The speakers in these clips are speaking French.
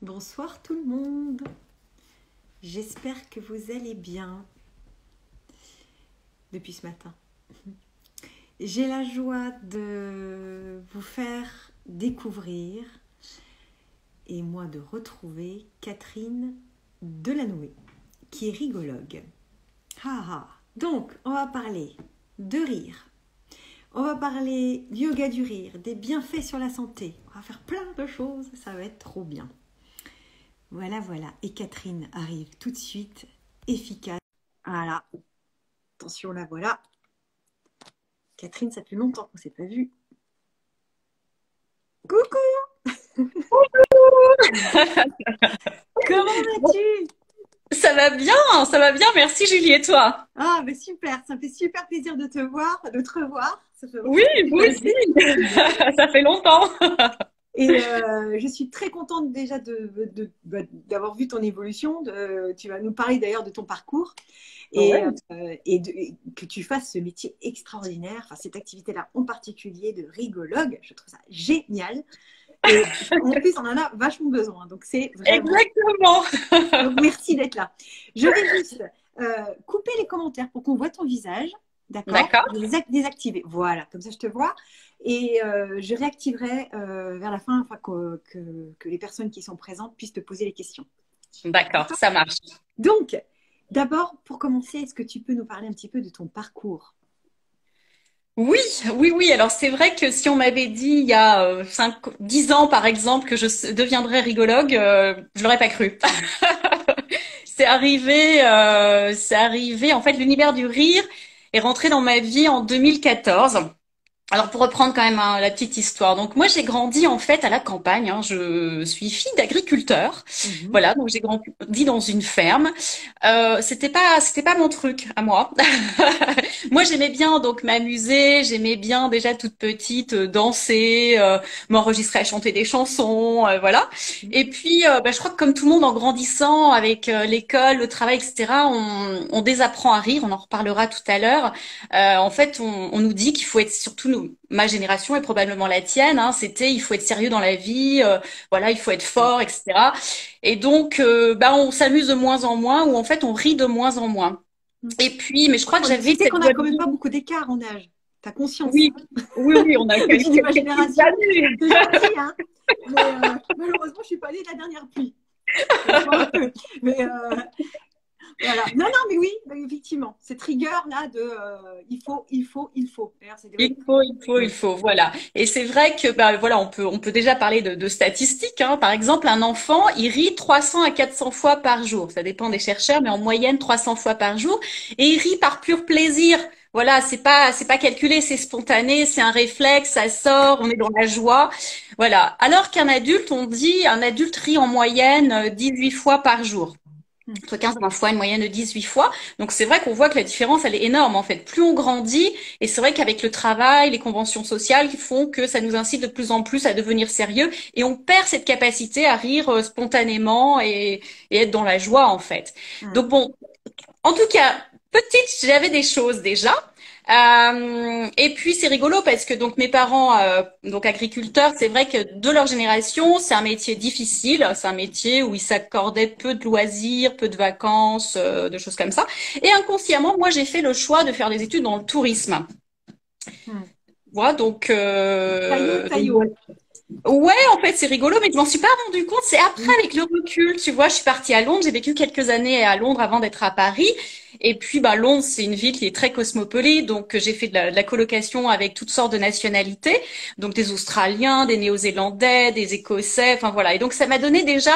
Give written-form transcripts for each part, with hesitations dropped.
Bonsoir tout le monde. J'espère que vous allez bien depuis ce matin. J'ai la joie de vous faire découvrir et moi de retrouver Catherine Delanoë, qui est rigologue. Donc, on va parler de rire. On va parler du yoga du rire, des bienfaits sur la santé. On va faire plein de choses, ça va être trop bien. Voilà. Et Catherine arrive tout de suite, efficace. Voilà. Attention, la voilà. Catherine, ça fait longtemps qu'on ne s'est pas vue. Coucou. Comment vas-tu? Ça va bien, merci Julie, et toi? Ah, ben super, ça me fait super plaisir de te voir, de te revoir. Ça fait Oui, vous aussi, ça fait longtemps. Et je suis très contente déjà d'avoir vu ton évolution. Tu vas nous parler d'ailleurs de ton parcours et, Ouais. et que tu fasses ce métier extraordinaire, enfin, cette activité-là en particulier de rigologue. Je trouve ça génial. Et en plus, on en a vachement besoin. Donc, c'est vraiment. Exactement. Donc, merci d'être là. Je vais juste couper les commentaires pour qu'on voit ton visage. D'accord? D'accord, Je vais les désactiver. Voilà, comme ça je te vois. Et je réactiverai vers la fin afin que les personnes qui sont présentes puissent te poser les questions. d'accord, D'accord? ça marche. Donc, d'abord, pour commencer, est-ce que tu peux nous parler un petit peu de ton parcours? Oui, oui. Alors c'est vrai que si on m'avait dit il y a 10 ans par exemple que je deviendrais rigologue, je l'aurais pas cru. C'est arrivé. En fait, l'univers du rire est rentré dans ma vie en 2014. Alors pour reprendre quand même la petite histoire, donc moi j'ai grandi en fait à la campagne, hein. Je suis fille d'agriculteur, Mhm. voilà, donc j'ai grandi dans une ferme. C'était pas mon truc à moi. Moi j'aimais bien donc m'amuser, j'aimais bien déjà toute petite danser, m'enregistrer à chanter des chansons, voilà. Et puis je crois que comme tout le monde en grandissant avec l'école, le travail, etc., on désapprend à rire. On en reparlera tout à l'heure. En fait, on nous dit qu'il faut être, surtout ma génération et probablement la tienne, hein, c'était il faut être sérieux dans la vie, voilà, il faut être fort, etc. Et donc, on s'amuse de moins en moins, ou en fait, on rit de moins en moins. Et puis, mais je crois que Tu j'avais sais qu'on cette n'a bonne quand même pas vie. beaucoup d'écart en âge. T'as conscience? Oui, oui, on a Je dis ma quelques petites génération. années. C'est gentil, hein? Mais malheureusement, je suis pas née de la dernière pluie. Mais voilà. Non, mais oui, effectivement. Cette rigueur-là de il faut. D'ailleurs, c'est vrai. Il faut, voilà. Et c'est vrai que, voilà, on peut déjà parler de statistiques, hein. Par exemple, un enfant, il rit 300 à 400 fois par jour. Ça dépend des chercheurs, mais en moyenne 300 fois par jour. Et il rit par pur plaisir. Voilà, c'est pas calculé, c'est spontané, c'est un réflexe, ça sort, on est dans la joie. Voilà. Alors qu'un adulte, on dit, un adulte rit en moyenne 18 fois par jour, entre 15 et 20 fois, une moyenne de 18 fois. Donc c'est vrai qu'on voit que la différence, elle est énorme en fait. Plus on grandit, et c'est vrai qu'avec le travail, les conventions sociales qui font que ça nous incite de plus en plus à devenir sérieux, et on perd cette capacité à rire spontanément et être dans la joie en fait. Hum. Donc bon, en tout cas, petite, j'avais des choses déjà. Et puis c'est rigolo parce que donc mes parents, donc agriculteurs, c'est vrai que de leur génération, c'est un métier difficile, c'est un métier où ils s'accordaient peu de loisirs, peu de vacances, de choses comme ça. Et inconsciemment, moi j'ai fait le choix de faire des études dans le tourisme. Hum. Voilà, donc, donc Taillot. voilà. Ouais, en fait, c'est rigolo, mais je m'en suis pas rendu compte. C'est après, Hum. avec le recul, tu vois, je suis partie à Londres. J'ai vécu quelques années à Londres avant d'être à Paris. Et puis, Londres, c'est une ville qui est très cosmopolite. Donc, j'ai fait de la colocation avec toutes sortes de nationalités. Donc, des Australiens, des Néo-Zélandais, des Écossais. Enfin, voilà. Et donc, ça m'a donné déjà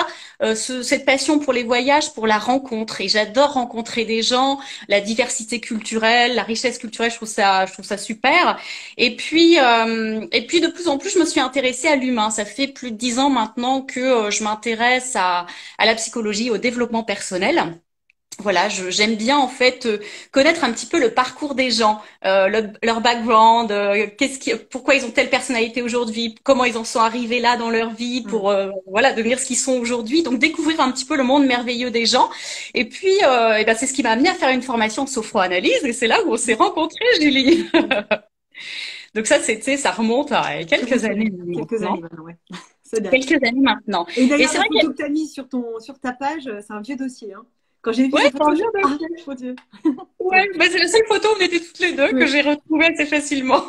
cette passion pour les voyages, pour la rencontre. Et j'adore rencontrer des gens, la diversité culturelle, la richesse culturelle. Je trouve ça super. Et puis de plus en plus, je me suis intéressée à l'humain. Ça fait plus de 10 ans maintenant que je m'intéresse à la psychologie, au développement personnel. Voilà, j'aime bien en fait connaître un petit peu le parcours des gens, leur background, pourquoi ils ont telle personnalité aujourd'hui, comment ils en sont arrivés là dans leur vie Hum. pour voilà devenir ce qu'ils sont aujourd'hui. Donc découvrir un petit peu le monde merveilleux des gens. Et puis c'est ce qui m'a amené à faire une formation en sophroanalyse et c'est là où on s'est rencontrés, Julie. Hum. Donc ça, ça remonte à Oui, quelques c'est années quelques maintenant. années maintenant, ouais. Ça date. quelques années maintenant. Et Et d'ailleurs, c'est la vrai que, photo que tu as mise sur ta page, c'est un vieux dossier, hein. Quand j'ai vu ouais, cette c'est un photo, vieux ah, dossier. mon Dieu. Ouais, Ouais. bah c'est la seule photo où on était toutes les deux que Ouais. j'ai retrouvée assez facilement.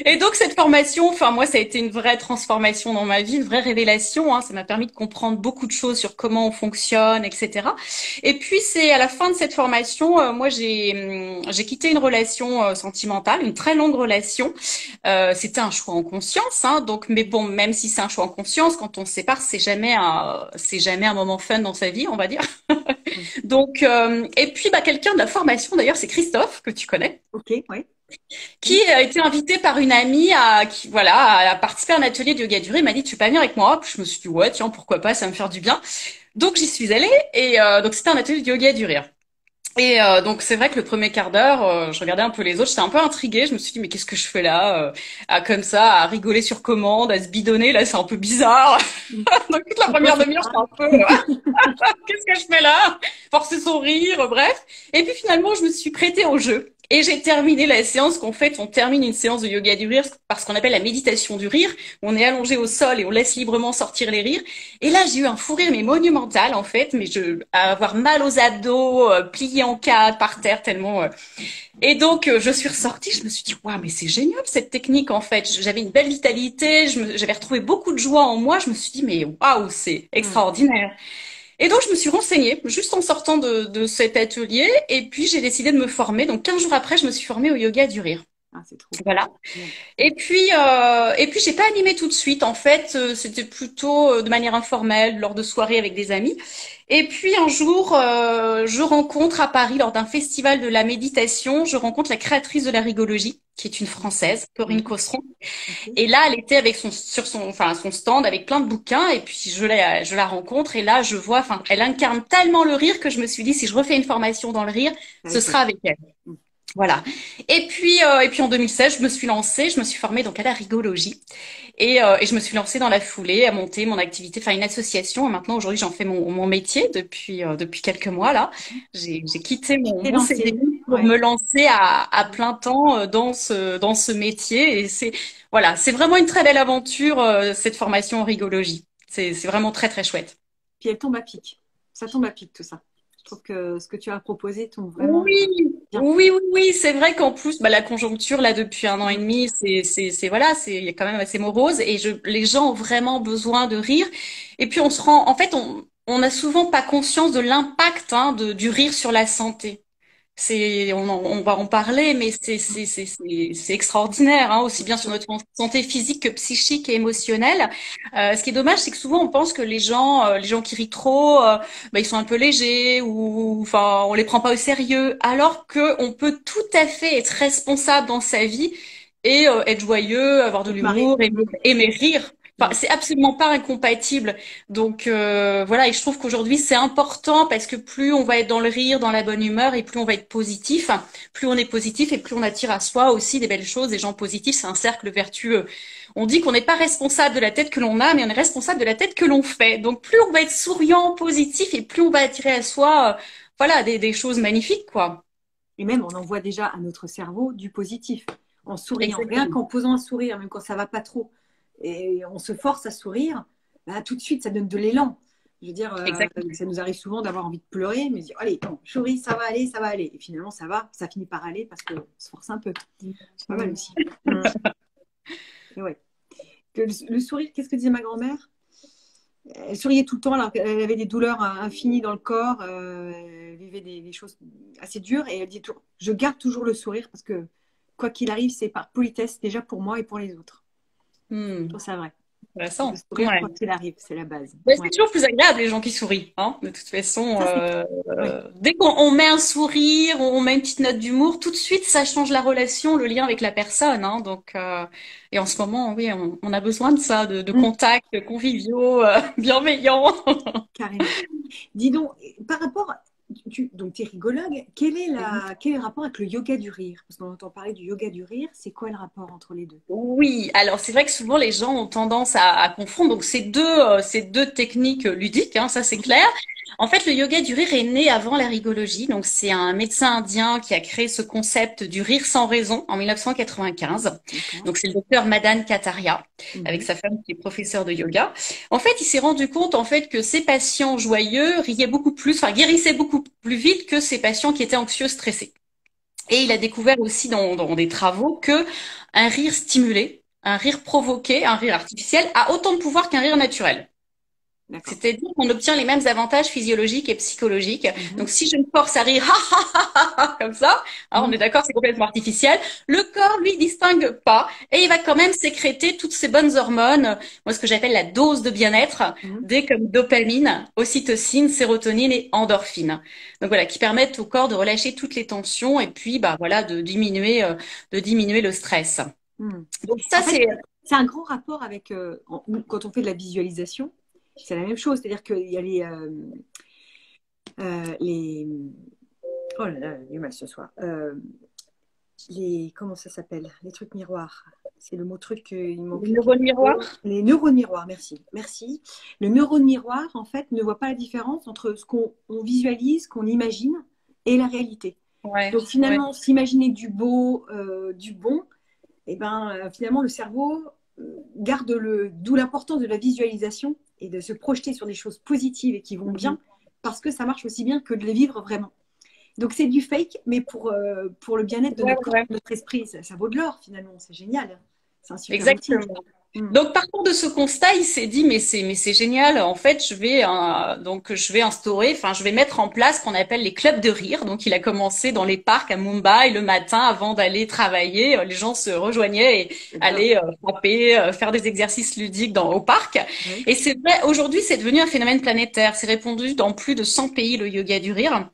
Et donc cette formation, enfin moi ça a été une vraie transformation dans ma vie, une vraie révélation, hein. Ça m'a permis de comprendre beaucoup de choses sur comment on fonctionne, etc. Et puis c'est à la fin de cette formation, moi j'ai quitté une relation sentimentale, une très longue relation. C'était un choix en conscience, hein. Donc mais bon, même si c'est un choix en conscience, quand on se sépare, c'est jamais un moment fun dans sa vie, on va dire. Ouais. Donc, et puis bah, quelqu'un de la formation, d'ailleurs, c'est Christophe, que tu connais, Ok, ouais. qui a été invité par une amie voilà, à participer à un atelier de yoga duré. Il m'a dit, tu peux pas venir avec moi? Puis je me suis dit, ouais, tiens, pourquoi pas, ça va me faire du bien. Donc j'y suis allée et donc c'était un atelier de yoga du rire. Et donc c'est vrai que le premier quart d'heure, je regardais un peu les autres, j'étais un peu intriguée, je me suis dit mais qu'est-ce que je fais là, à comme ça, à rigoler sur commande, à se bidonner, là c'est un peu bizarre. Donc toute la À quoi première ça demi-heure, j'étais sert? un peu qu'est-ce que je fais là? Forcer son rire, bref. Et puis finalement, je me suis prêtée au jeu. Et j'ai terminé la séance qu'en fait, on termine une séance de yoga du rire par ce qu'on appelle la méditation du rire. On est allongé au sol et on laisse librement sortir les rires. Et là, j'ai eu un fou rire, mais monumental, en fait. Mais à avoir mal aux abdos, pliés en quatre par terre, tellement. Et donc, je suis ressortie, je me suis dit, waouh, mais c'est génial cette technique, en fait. J'avais une belle vitalité, j'avais retrouvé beaucoup de joie en moi. Je me suis dit, mais waouh, c'est Hmm. extraordinaire. Et donc, je me suis renseignée juste en sortant de cet atelier. Et puis, j'ai décidé de me former. Donc, 15 jours après, je me suis formée au yoga du rire. Ah, c'est trop Voilà. bien. Et puis, j'ai pas animé tout de suite. En fait, c'était plutôt de manière informelle, lors de soirées avec des amis. Et puis, un jour, je rencontre à Paris, lors d'un festival de la méditation, je rencontre la créatrice de la rigologie, qui est une Française, Corinne Ouais. Cosseron. Ok. Et là, elle était avec son stand avec plein de bouquins. Et puis, je la rencontre. Et là, je vois, enfin, elle incarne tellement le rire que je me suis dit, si je refais une formation dans le rire, ce Avec sera elle. avec elle. Hmm. Voilà. Et puis en 2016, je me suis lancée, je me suis formée donc à la rigologie et je me suis lancée dans la foulée à monter mon activité, enfin une association. Et maintenant aujourd'hui, j'en fais mon métier depuis quelques mois là. J'ai quitté Tu t'es mon lancée. CDI pour Ouais. me lancer à plein temps dans ce métier. Et c'est vraiment une très belle aventure cette formation en rigologie. C'est vraiment très très chouette. Puis elle tombe à pic. Ça tombe à pic, tout ça. Je trouve que ce que tu as proposé tombe vraiment Oui, bien. oui, c'est vrai qu'en plus, bah, la conjoncture, là, depuis 1 an et demi, voilà, il y a quand même assez morose et les gens ont vraiment besoin de rire. Et puis, en fait, on a souvent pas conscience de l'impact, hein, du rire sur la santé. On va en parler, mais c'est extraordinaire, hein, aussi Bien bien sur sûr. notre santé physique que psychique et émotionnelle. Ce qui est dommage, c'est que souvent on pense que les gens qui rient trop, bah, ils sont un peu légers ou, enfin, on les prend pas au sérieux, alors que on peut tout à fait être responsable dans sa vie et être joyeux, avoir de Et te marrer. l'humour, aimer rire. Enfin, Mm. c'est absolument pas incompatible. Donc voilà, et je trouve qu'aujourd'hui c'est important parce que plus on va être dans le rire, dans la bonne humeur, et plus on va être positif. Plus on est positif et plus on attire à soi aussi des belles choses, des gens positifs. C'est un cercle vertueux. On dit qu'on n'est pas responsable de la tête que l'on a, mais on est responsable de la tête que l'on fait. Donc plus on va être souriant, positif, et plus on va attirer à soi, voilà, des choses magnifiques, quoi. Et même, on envoie déjà à notre cerveau du positif en souriant. Rien Exactement. qu'en posant un sourire, même quand ça va pas trop, et on se force à sourire, bah, tout de suite, ça donne de l'élan. Je veux dire, Exactement. ça nous arrive souvent d'avoir envie de pleurer, mais dire, allez, non, souris, ça va aller, ça va aller. Et finalement, ça va, ça finit par aller parce qu'on se force un peu. C'est pas mal Mm. aussi. Mm. Et ouais. Le sourire, qu'est-ce que disait ma grand-mère? Elle souriait tout le temps, alors qu'elle avait des douleurs infinies dans le corps, elle vivait des choses assez dures, et elle dit toujours, je garde toujours le sourire parce que quoi qu'il arrive, c'est par politesse déjà pour moi et pour les autres. Je Mm. trouve ça vrai. Le Intéressant. sourire, Ouais. quoi qu'il arrive, c'est la base. Mais c'est Ouais. toujours plus agréable les gens qui sourient, hein. De toute façon, Ça, c'est clair. Ouais. dès qu'on met un sourire, on met une petite note d'humour, tout de suite ça change la relation, le lien avec la personne, hein. Donc, et en ce moment, oui, on a besoin de ça, de Mm, contacts conviviaux, bienveillants. carrément. Dis donc, par rapport, donc tu es rigologue, quel est le rapport avec le yoga du rire? Parce qu'on entend parler du yoga du rire, c'est quoi le rapport entre les deux? Oui, alors c'est vrai que souvent les gens ont tendance à confondre donc ces deux techniques ludiques, hein, ça c'est clair. En fait, le yoga du rire est né avant la rigologie. Donc, c'est un médecin indien qui a créé ce concept du rire sans raison en 1995. D'accord. Donc, c'est le docteur Madan Kataria, avec Mhm. sa femme qui est professeure de yoga. En fait, il s'est rendu compte, en fait, que ses patients joyeux riaient beaucoup plus, enfin, guérissaient beaucoup plus vite que ses patients qui étaient anxieux, stressés. Et il a découvert aussi dans des travaux que un rire stimulé, un rire provoqué, un rire artificiel a autant de pouvoir qu'un rire naturel. D'accord. C'est-à-dire qu'on obtient les mêmes avantages physiologiques et psychologiques. Donc, Mhm. si je me force à rire, comme ça, hein, on est Mhm. d'accord, c'est complètement artificiel. Le corps, lui, distingue pas et il va quand même sécréter toutes ces bonnes hormones, moi, ce que j'appelle la dose de bien-être, Mhm. des comme dopamine, ocytocine, sérotonine et endorphine. Donc voilà, qui permettent au corps de relâcher toutes les tensions et puis, bah voilà, de diminuer le stress. Mhm. Donc ça, En fait, c'est c'est un grand rapport avec quand on fait de la visualisation, c'est la même chose. C'est-à-dire qu'il y a les oh là là, j'ai eu mal ce soir. Comment ça s'appelle? Les trucs miroirs. C'est le mot truc il le manque. neurone miroir. Les neurones miroirs, merci. Merci. Le neurone miroir, en fait, ne voit pas la différence entre ce qu'on visualise, qu'on imagine, et la réalité. Ouais, Donc ouais. finalement, s'imaginer du beau, du bon, et ben finalement le cerveau garde d'où l'importance de la visualisation et de se projeter sur des choses positives et qui vont Mhm. bien, parce que ça marche aussi bien que de les vivre vraiment. Donc c'est du fake, mais pour le bien-être de Ouais, notre corps, ouais. de notre esprit, ça vaut de l'or finalement, c'est génial. C'est un super outil. Exactement. Mm. Donc, partant de ce constat, il s'est dit, mais c'est génial. En fait, je vais instaurer, enfin, je vais mettre en place ce qu'on appelle les clubs de rire. Donc, il a commencé dans les parcs à Mumbai le matin avant d'aller travailler. Les gens se rejoignaient et J'adore. allaient frapper, faire des exercices ludiques au parc. Oui. Et c'est vrai, aujourd'hui, c'est devenu un phénomène planétaire. C'est répandu dans plus de 100 pays, le yoga du rire.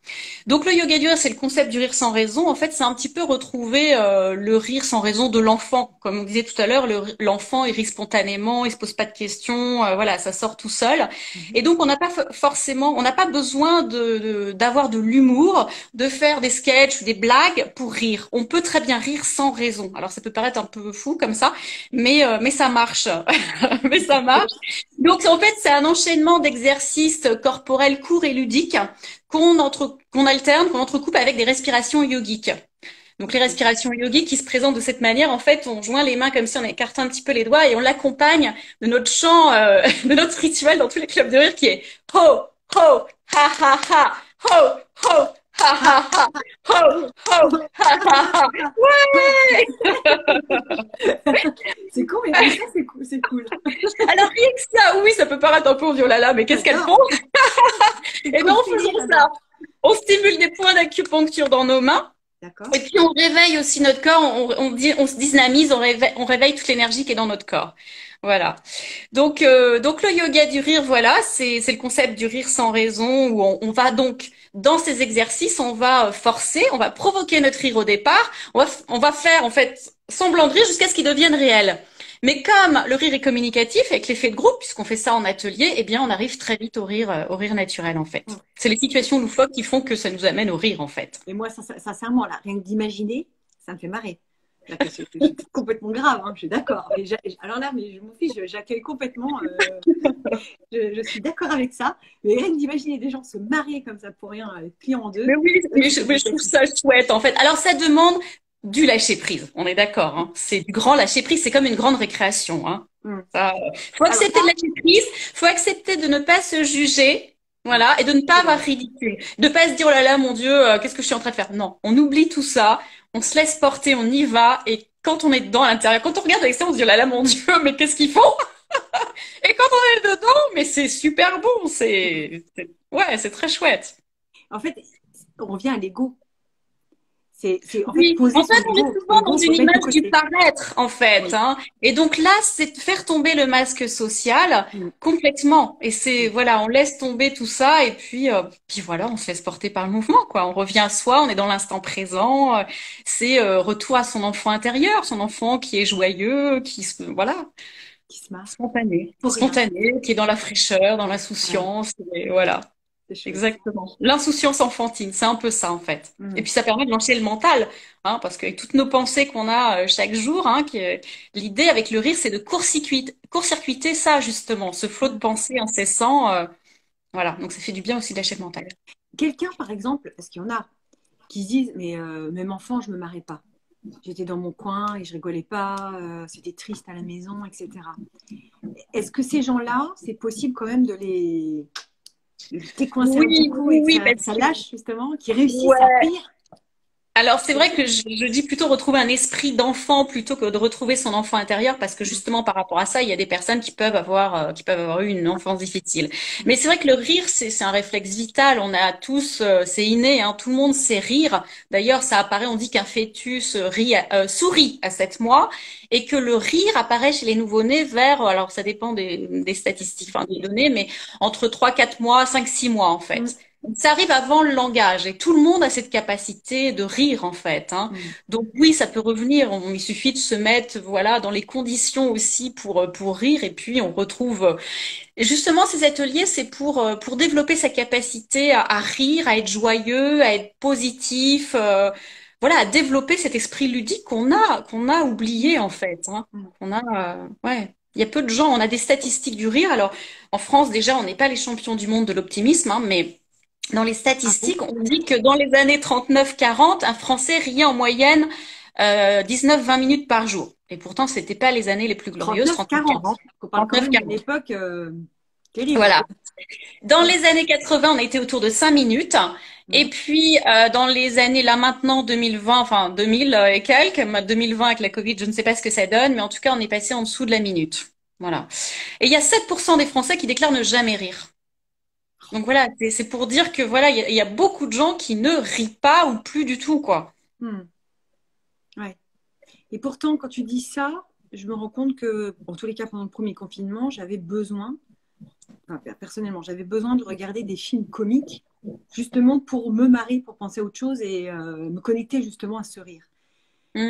Donc, le yoga du rire, c'est le concept du rire sans raison. En fait, c'est un petit peu retrouver le rire sans raison de l'enfant. Comme on disait tout à l'heure, l'enfant, il rit spontanément, il se pose pas de questions, voilà, ça sort tout seul. Mhm. Et donc, on n'a pas forcément, on n'a pas besoin d'avoir de l'humour, de faire des sketchs ou des blagues pour rire. On peut très bien rire sans raison. Alors, ça peut paraître un peu fou comme ça, mais ça marche. Mais ça marche. Donc, en fait, c'est un enchaînement d'exercices corporels courts et ludiques qu'on alterne, qu'on entrecoupe avec des respirations yogiques. Donc les respirations yogiques qui se présentent de cette manière, en fait, on joint les mains comme si on écartait un petit peu les doigts et on l'accompagne de notre chant, de notre rituel dans tous les clubs de rire qui est ho, ho, ha, ha, ha, ho, ho, ha, ha, ha, ho, ho, ha, ha, ha. C'est con, mais comme ça, c'est cool. C'est cool. Alors rien que ça, oui, ça peut paraître un peu violala, mais qu'est-ce qu'elles J'adore. font? C'est Eh bien, en cocooning, faisant ça, j'adore. on stimule des points d'acupuncture dans nos mains. D'accord. Et puis on réveille aussi notre corps, on se dynamise, on réveille toute l'énergie qui est dans notre corps. Voilà. Donc le yoga du rire, voilà, c'est le concept du rire sans raison où on va donc dans ces exercices, on va forcer, on va provoquer notre rire au départ, on va faire en fait semblant de rire jusqu'à ce qu'il devienne réel. Mais comme le rire est communicatif avec l'effet de groupe, puisqu'on fait ça en atelier, eh bien on arrive très vite au rire naturel en fait. Mm. C'est les situations loufoques qui font que ça nous amène au rire en fait. Mais moi, sincèrement, là, rien que d'imaginer, ça me fait marrer. C'est complètement grave, hein, je suis d'accord. Alors là, mais je m'en fiche, j'accueille complètement. Je suis d'accord avec ça. Mais rien que d'imaginer des gens se marrer comme ça pour rien, pliés en deux. Mais oui, mais je C'est trouve ça chouette en fait. Alors ça demande du lâcher prise, on est d'accord. Hein. C'est du grand lâcher prise, c'est comme une grande récréation. Hein. mm. Ça, faut Alors accepter de lâcher prise, faut accepter de ne pas se juger, voilà, et de ne pas c'est avoir vrai. ridicule, de pas se dire oh là là mon Dieu, qu'est-ce que je suis en train de faire. Non, on oublie tout ça, on se laisse porter, on y va, et quand on est dedans à l'intérieur, quand on regarde avec ça, on se dit oh là là mon Dieu, mais qu'est-ce qu'ils font? Et quand on est dedans, mais c'est super bon, ouais, c'est très chouette. En fait, on revient à l'ego. C'est en fait Oui, poser en son fait, on est ego. souvent dans L'ego, faut une le mettre de image du côté. paraître, en fait, Oui. hein. Et donc là, c'est de faire tomber le masque social Mm. complètement. Et c'est, Mm. voilà, on laisse tomber tout ça et puis voilà, on se laisse porter par le mouvement, quoi. On revient à soi, on est dans l'instant présent. C'est retour à son enfant intérieur, son enfant qui est joyeux, voilà, Qui se marre pour rien. spontané, qui est dans la fraîcheur, dans Ouais, l'insouciance, et voilà. c'est chouette. Exactement. L'insouciance enfantine, c'est un peu ça en fait. Et Mm. puis ça permet de lancer le mental, hein, parce qu'avec toutes nos pensées qu'on a chaque jour, hein, l'idée avec le rire, c'est de court-circuiter ça justement, ce flot de Mm. pensées incessant. Voilà, donc ça fait du bien aussi de la chef mentale. Quelqu'un, par exemple, parce qu'il y en a qui se disent, mais même enfant, je me marrais pas. J'étais dans mon coin et je rigolais pas, c'était triste à la maison, etc. Est-ce que ces gens-là, c'est possible quand même de les décoincer un petit Oui, coup oui, et que oui, ça, parce ça que lâche justement, qu'ils réussissent à ouais. rire? Alors c'est vrai que je dis plutôt retrouver un esprit d'enfant plutôt que de retrouver son enfant intérieur parce que justement par rapport à ça, il y a des personnes qui peuvent avoir eu une enfance difficile. Mais c'est vrai que le rire c'est un réflexe vital, on a tous c'est inné hein, tout le monde sait rire. D'ailleurs, ça apparaît, on dit qu'un fœtus sourit à 7 mois et que le rire apparaît chez les nouveau-nés vers alors ça dépend des statistiques enfin des données mais entre 3 4 mois, 5 6 mois en Mm, fait. Ça arrive avant le langage et tout le monde a cette capacité de rire en fait, hein. mm. Donc oui, ça peut revenir. Il suffit de se mettre voilà dans les conditions aussi pour rire et puis on retrouve. Et justement, ces ateliers, c'est pour développer sa capacité à rire, à être joyeux, à être positif, voilà, à développer cet esprit ludique qu'on a oublié en fait, hein. Mm. On a ouais. Il y a peu de gens, on a des statistiques du rire. Alors, en France, déjà, on n'est pas les champions du monde de l'optimisme, hein, mais dans les Ah bon? statistiques, on dit que dans les années 39-40, un Français riait en moyenne 19-20 minutes par jour. Et pourtant, c'était pas les années les plus glorieuses, 39-40. 39-40. On parle quand même d'une 39-40. époque terrible. Voilà. Dans Mm, les années 80, on était autour de 5 minutes. Et mm. puis, dans les années, là maintenant, 2020, enfin 2000 et quelques, 2020 avec la Covid, je ne sais pas ce que ça donne, mais en tout cas, on est passé en dessous de la minute. Voilà. Et il y a 7% des Français qui déclarent ne jamais rire. Donc voilà, c'est pour dire que voilà, il y a beaucoup de gens qui ne rient pas ou plus du tout, quoi. Mm. Ouais. Et pourtant, quand tu dis ça, je me rends compte que, en tous les cas, pendant le premier confinement, j'avais besoin, enfin, personnellement, j'avais besoin de regarder des films comiques, justement pour me marrer, pour penser à autre chose et me connecter justement à ce rire.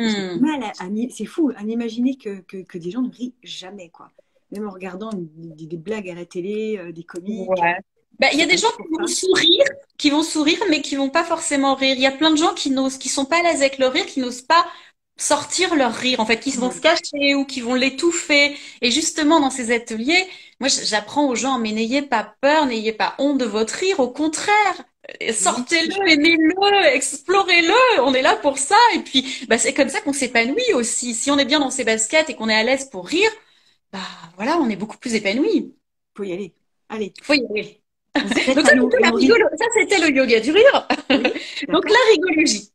Et j'ai du Hmm. mal c'est fou, à imaginer que des gens ne rient jamais, quoi. Même en regardant des blagues à la télé, des comiques, Ouais. Ben, il y a des rien gens que pour ça. qui vont sourire, mais qui vont pas forcément rire. Il y a plein de gens qui sont pas à l'aise avec leur rire, qui n'osent pas sortir leur rire, en fait, qui vont se Mm. cacher ou qui vont l'étouffer. Et justement, dans ces ateliers, moi, j'apprends aux gens, mais n'ayez pas peur, n'ayez pas honte de votre rire. Au contraire, Oui, sortez-le, aimez-le, explorez-le. On est là pour ça. Et puis, bah, c'est comme ça qu'on s'épanouit aussi. Si on est bien dans ses baskets et qu'on est à l'aise pour rire, bah, voilà, on est beaucoup plus épanoui. faut y aller. Allez, Faut y aller. on se jette Donc à ça, l'eau c'était et la on rit. ça, c'était le yoga du rire. Oui, Donc d'accord. la rigologie.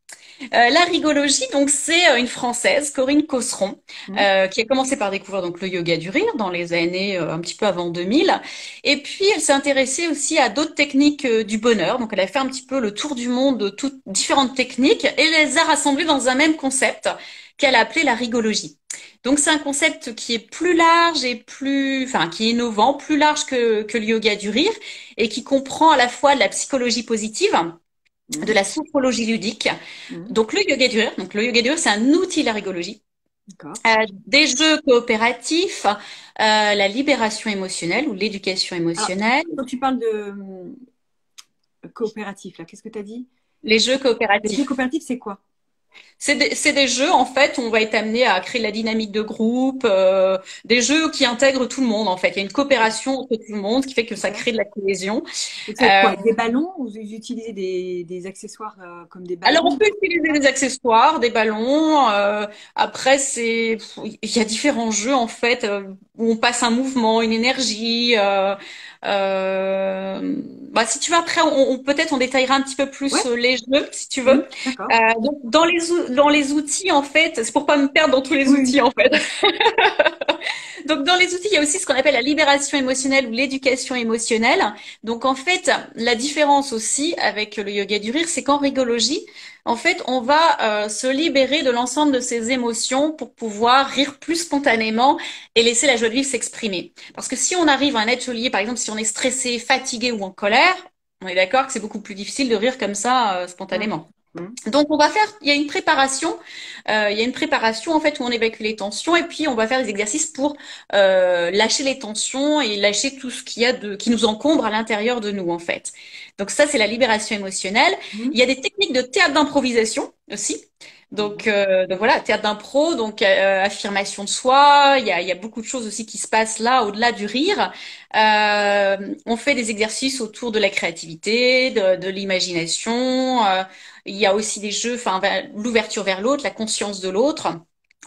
La rigologie, donc c'est une Française, Corinne Cosseron, Mm. qui a commencé par découvrir donc le yoga du rire dans les années un petit peu avant 2000. Et puis elle s'est intéressée aussi à d'autres techniques du bonheur. Donc elle a fait un petit peu le tour du monde de toutes différentes techniques et les a rassemblées dans un même concept qu'elle a appelé la rigologie. Donc c'est un concept qui est plus large et enfin qui est innovant, plus large que le yoga du rire et qui comprend à la fois de la psychologie positive, de Mm. la sophrologie ludique. Mm. Donc le yoga du rire, c'est un outil de la rigologie. D'accord. Des jeux coopératifs, la libération émotionnelle ou l'éducation Alors, émotionnelle, quand tu parles de coopératif, là, qu'est-ce que tu as dit? les jeux Les jeux coopératifs. coopératifs, c'est quoi? C'est des jeux, en fait, où on va être amené à créer de la dynamique de groupe, des jeux qui intègrent tout le monde, en fait. Il y a une coopération entre tout le monde, ce qui fait que ça D'accord. crée de la cohésion. Donc, c'est Euh, quoi? Des ballons ou vous utilisez des accessoires comme des alors, on ballons? peut utiliser des accessoires, des ballons. Après, il y a différents jeux, en fait, où on passe un mouvement, une énergie. Bah, si tu veux, après, peut-être on détaillera un petit peu plus Ouais. les jeux, si tu Mm. veux. D'accord. Donc, dans les outils, en fait, c'est pour pas me perdre dans tous les Oui, oui. outils, en fait. Donc, dans les outils, il y a aussi ce qu'on appelle la libération émotionnelle ou l'éducation émotionnelle. Donc, en fait, la différence aussi avec le yoga du rire, c'est qu'en rigologie, en fait, on va se libérer de l'ensemble de ses émotions pour pouvoir rire plus spontanément et laisser la joie de vivre s'exprimer. Parce que si on arrive à un atelier, par exemple, si on est stressé, fatigué ou en colère, on est d'accord que c'est beaucoup plus difficile de rire comme ça Mm. spontanément. Mm. Donc il y a une préparation en fait où on évacue les tensions et puis on va faire des exercices pour lâcher les tensions et lâcher tout ce qui nous encombre à l'intérieur de nous en fait. Donc ça c'est la libération émotionnelle. Mm. Il y a des techniques de théâtre d'improvisation aussi. Donc voilà, théâtre d'impro, donc affirmation de soi. Il y a beaucoup de choses aussi qui se passent là, au-delà du rire. On fait des exercices autour de la créativité, de l'imagination. Il y a aussi des jeux, enfin l'ouverture vers l'autre, la conscience de l'autre.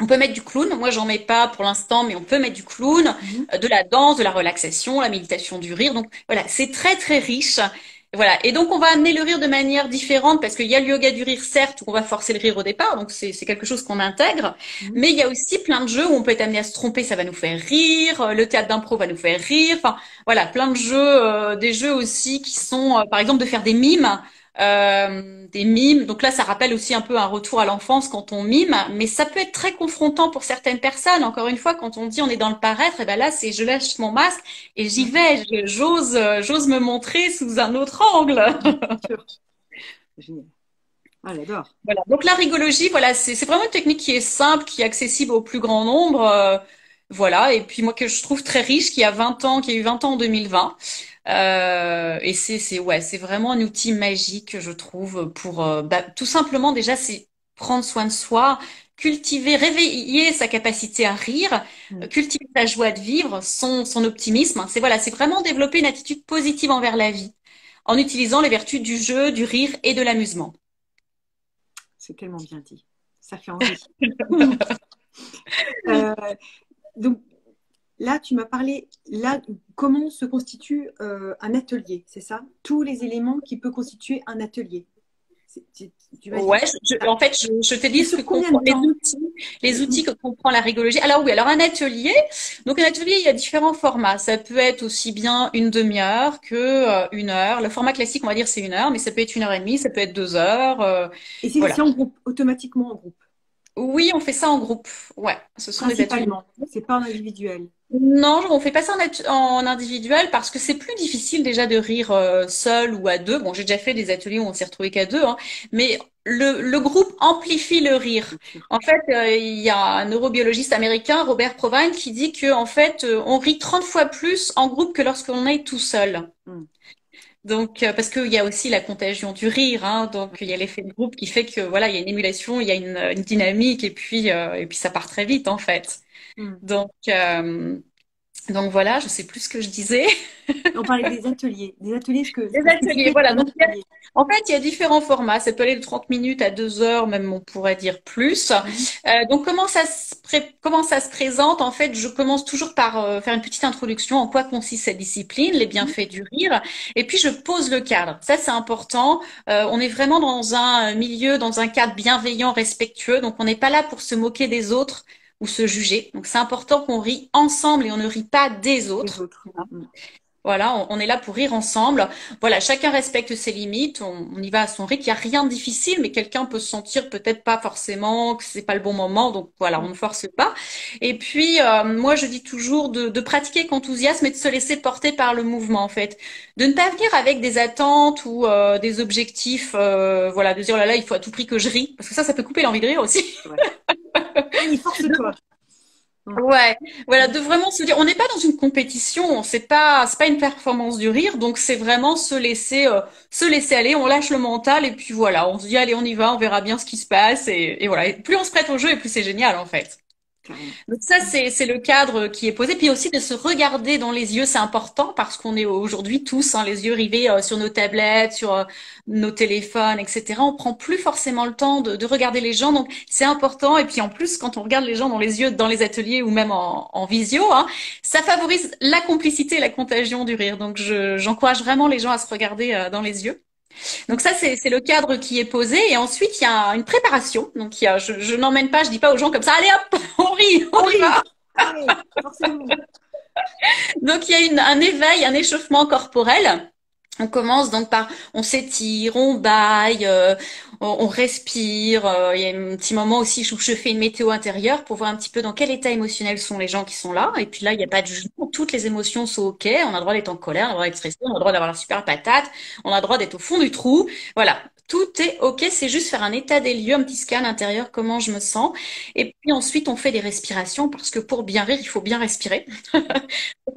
On peut mettre du clown. Moi, j'en mets pas pour l'instant, mais on peut mettre du clown, Mhm. de la danse, de la relaxation, la méditation du rire. Donc voilà, c'est très très riche. Voilà. Et donc, on va amener le rire de manière différente parce qu'il y a le yoga du rire, certes, où on va forcer le rire au départ. Donc, c'est quelque chose qu'on intègre. Mhm. Mais il y a aussi plein de jeux où on peut être amené à se tromper, ça va nous faire rire. Le théâtre d'impro va nous faire rire. Enfin, voilà, plein de jeux, des jeux aussi qui sont, par exemple, de faire des mimes. Des mimes. Donc là, ça rappelle aussi un peu un retour à l'enfance quand on mime, mais ça peut être très confrontant pour certaines personnes. Encore une fois, quand on dit on est dans le paraître, et ben là, c'est je lâche mon masque et j'y Mhm. vais. J'ose me montrer sous un autre angle. Bien sûr. Génial. Ah, j'adore. Voilà. Donc la rigologie, voilà, c'est vraiment une technique qui est simple, qui est accessible au plus grand nombre. Voilà. Et puis moi que je trouve très riche, qui a 20 ans, qui a eu 20 ans en 2020. Et ouais, c'est vraiment un outil magique, je trouve, pour tout simplement déjà, c'est prendre soin de soi, cultiver, réveiller sa capacité à rire, Mhm. cultiver sa joie de vivre, son optimisme. C'est voilà, c'est vraiment développer une attitude positive envers la vie, en utilisant les vertus du jeu, du rire et de l'amusement. C'est tellement bien dit. Ça fait envie. Euh, donc là, tu m'as parlé, là, comment se constitue un atelier, c'est ça? Tous les éléments qui peuvent constituer un atelier. Tu m'as dit. Ouais, Ah, en fait, je te c'est dis ce que sur combien de comprend temps? les outils que comprend la rigologie. Alors oui, alors un atelier. Donc un atelier, il y a différents formats. Ça peut être aussi bien une demi-heure que 1 heure. Le format classique, on va dire, c'est 1 heure, mais ça peut être 1 heure et demie, ça peut être 2 heures. Et c'est Voilà. en groupe, automatiquement en groupe, Oui, on fait ça en groupe. Ouais, ce sont des ateliers. principalement. C'est pas en individuel. Non, on fait pas ça en individuel parce que c'est plus difficile déjà de rire seul ou à deux. Bon, j'ai déjà fait des ateliers où on s'est retrouvé qu'à deux, hein, mais le groupe amplifie le rire. Bien sûr. En fait, il y a un neurobiologiste américain, Robert Provine, qui dit que en fait, on rit 30 fois plus en groupe que lorsqu'on est tout seul. Hmm. Donc, parce qu'il y a aussi la contagion du rire, hein, donc il y a l'effet de groupe qui fait que voilà, il y a une émulation, il y a une dynamique, et puis ça part très vite en fait. Hmm. Donc, donc voilà, je sais plus ce que je disais. On parlait des ateliers. Des ateliers, Les qu'est-ce que tu ateliers, fais voilà. un Donc, atelier? en fait, il y a différents formats. Ça peut aller de 30 minutes à 2 heures, même on pourrait dire plus. Mhm. Donc, comment ça se présente? En fait, je commence toujours par faire une petite introduction en quoi consiste cette discipline, les bienfaits du rire, et puis je pose le cadre. Ça, c'est important. On est vraiment dans un milieu, dans un cadre bienveillant, respectueux. Donc, on n'est pas là pour se moquer des autres ou se juger. Donc, c'est important qu'on rit ensemble et on ne rit pas des Les autres. autres. Hmm. Voilà, on est là pour rire ensemble. Voilà, chacun respecte ses limites. On y va à son rythme. Il n'y a rien de difficile, mais quelqu'un peut se sentir peut-être pas forcément que c'est pas le bon moment. Donc voilà, on ne force pas. Et puis moi, je dis toujours de pratiquer avec enthousiasme et de se laisser porter par le mouvement en fait, de ne pas venir avec des attentes ou des objectifs. Voilà, de dire oh là là, il faut à tout prix que je ris, parce que ça peut couper l'envie de rire aussi. Ouais. Allez, force-toi. Hmm. Ouais, voilà, de vraiment se dire, on n'est pas dans une compétition, c'est pas une performance du rire, donc c'est vraiment se laisser aller, on lâche le mental et puis voilà, on se dit allez, on y va, on verra bien ce qui se passe et voilà. Et plus on se prête au jeu et plus c'est génial en fait. Carrément. Donc ça, c'est le cadre qui est posé. Puis aussi de se regarder dans les yeux, c'est important parce qu'on est aujourd'hui tous, hein, les yeux rivés sur nos tablettes, sur nos téléphones, etc. On prend plus forcément le temps de regarder les gens, donc c'est important. Et puis en plus, quand on regarde les gens dans les yeux, dans les ateliers ou même en visio, hein, ça favorise la complicité et la contagion du rire. Donc j'encourage vraiment les gens à se regarder dans les yeux. Donc ça, c'est le cadre qui est posé. Et ensuite, il y a une préparation. Donc je n'emmène pas, je dis pas aux gens comme ça, allez hop, on rit, on y Oui, va. allez, forcément. Donc il y a un éveil, un échauffement corporel. On commence donc par, on s'étire, on bâille, on respire. Il y a un petit moment aussi où je fais une météo intérieure pour voir un petit peu dans quel état émotionnel sont les gens qui sont là. Et puis là, il n'y a pas de jugement. Toutes les émotions sont OK. On a le droit d'être en colère, on a le droit d'être stressé, on a le droit d'avoir la super patate, on a le droit d'être au fond du trou. Voilà. Tout est OK. C'est juste faire un état des lieux, un petit scan intérieur, comment je me sens. Et puis ensuite, on fait des respirations parce que pour bien rire, il faut bien respirer. Donc,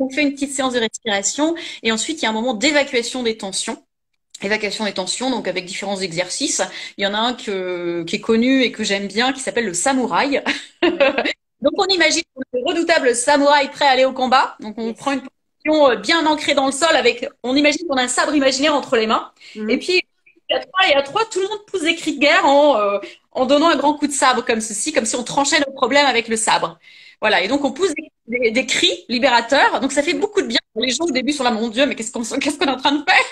on fait une petite séance de respiration. Et ensuite, il y a un moment d'évacuation des tensions. évacuation des tensions, donc avec différents exercices. Il y en a un qui est connu et que j'aime bien, qui s'appelle le samouraï. Ouais. Donc on imagine le redoutable samouraï prêt à aller au combat. Donc on prend Yes. une position bien ancrée dans le sol avec, on imagine qu'on a un sabre imaginaire entre les mains. Et Mhm. puis à trois, tout le monde pousse des cris de guerre en donnant un grand coup de sabre comme ceci, comme si on tranchait nos problèmes avec le sabre. Voilà. Et donc on pousse des cris libérateurs. Donc ça fait Ouais. beaucoup de bien. Les gens au début sont là, mon Dieu, mais qu'est-ce qu'on est en train de faire?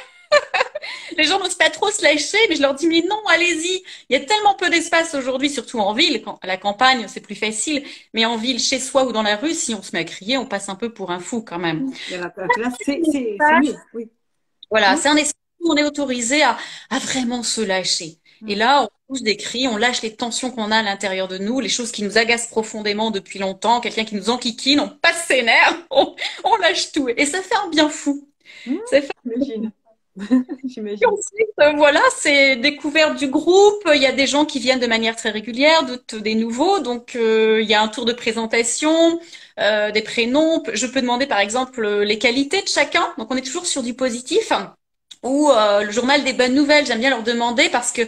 Les gens n'osent pas trop se lâcher, mais je leur dis, mais non, allez-y. Il y a tellement peu d'espace aujourd'hui, surtout en ville. À la campagne, c'est plus facile. Mais en ville, chez soi ou dans la rue, si on se met à crier, on passe un peu pour un fou quand même. Mais là, c'est mieux. Oui. Voilà, Mhm. c'est un espace où on est autorisé à vraiment se lâcher. Et Mhm. là, on pousse des cris, on lâche les tensions qu'on a à l'intérieur de nous, les choses qui nous agacent profondément depuis longtemps, quelqu'un qui nous enquiquine, on passe ses nerfs, on lâche tout. Et ça fait un bien fou. Mhm. Ça fait J'imagine. Et J'imagine. ensuite, voilà, c'est découverte du groupe. Il y a des gens qui viennent de manière très régulière, d'autres des nouveaux. Donc, il y a un tour de présentation, des prénoms. Je peux demander, par exemple, les qualités de chacun. Donc, on est toujours sur du positif. Ou le journal des bonnes nouvelles, j'aime bien leur demander parce que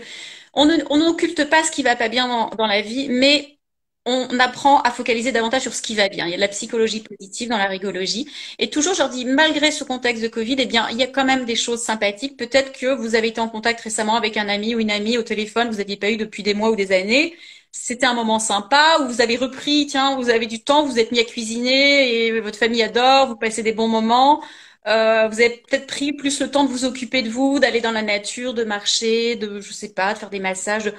on n'occulte pas ce qui va pas bien dans la vie, mais on apprend à focaliser davantage sur ce qui va bien. Il y a de la psychologie positive dans la rigologie. Et toujours, je leur dis, malgré ce contexte de Covid, eh bien, il y a quand même des choses sympathiques. Peut-être que vous avez été en contact récemment avec un ami ou une amie au téléphone, vous n'aviez pas eu depuis des mois ou des années. C'était un moment sympa où vous avez repris, tiens, vous avez du temps, vous êtes mis à cuisiner et votre famille adore, vous passez des bons moments. Vous avez peut-être pris plus le temps de vous occuper de vous, d'aller dans la nature, de marcher, je sais pas, de faire des massages,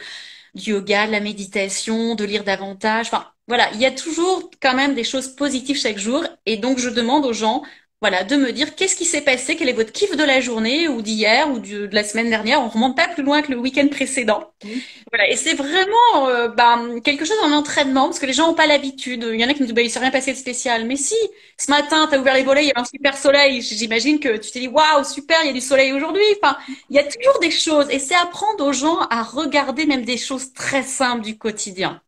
du yoga, de la méditation, de lire davantage. Enfin, voilà, il y a toujours quand même des choses positives chaque jour. Et donc, je demande aux gens, voilà, de me dire qu'est-ce qui s'est passé, quel est votre kiff de la journée ou d'hier ou de la semaine dernière. On remonte pas plus loin que le week-end précédent. Mhm. Voilà, et c'est vraiment quelque chose en entraînement, parce que les gens n'ont pas l'habitude. Il y en a qui me disent, bah, il s'est rien passé de spécial. Mais si, ce matin, tu as ouvert les volets, il y avait un super soleil. J'imagine que tu t'es dit, waouh, super, il y a du soleil aujourd'hui. Enfin, il y a toujours des choses. Et c'est apprendre aux gens à regarder même des choses très simples du quotidien.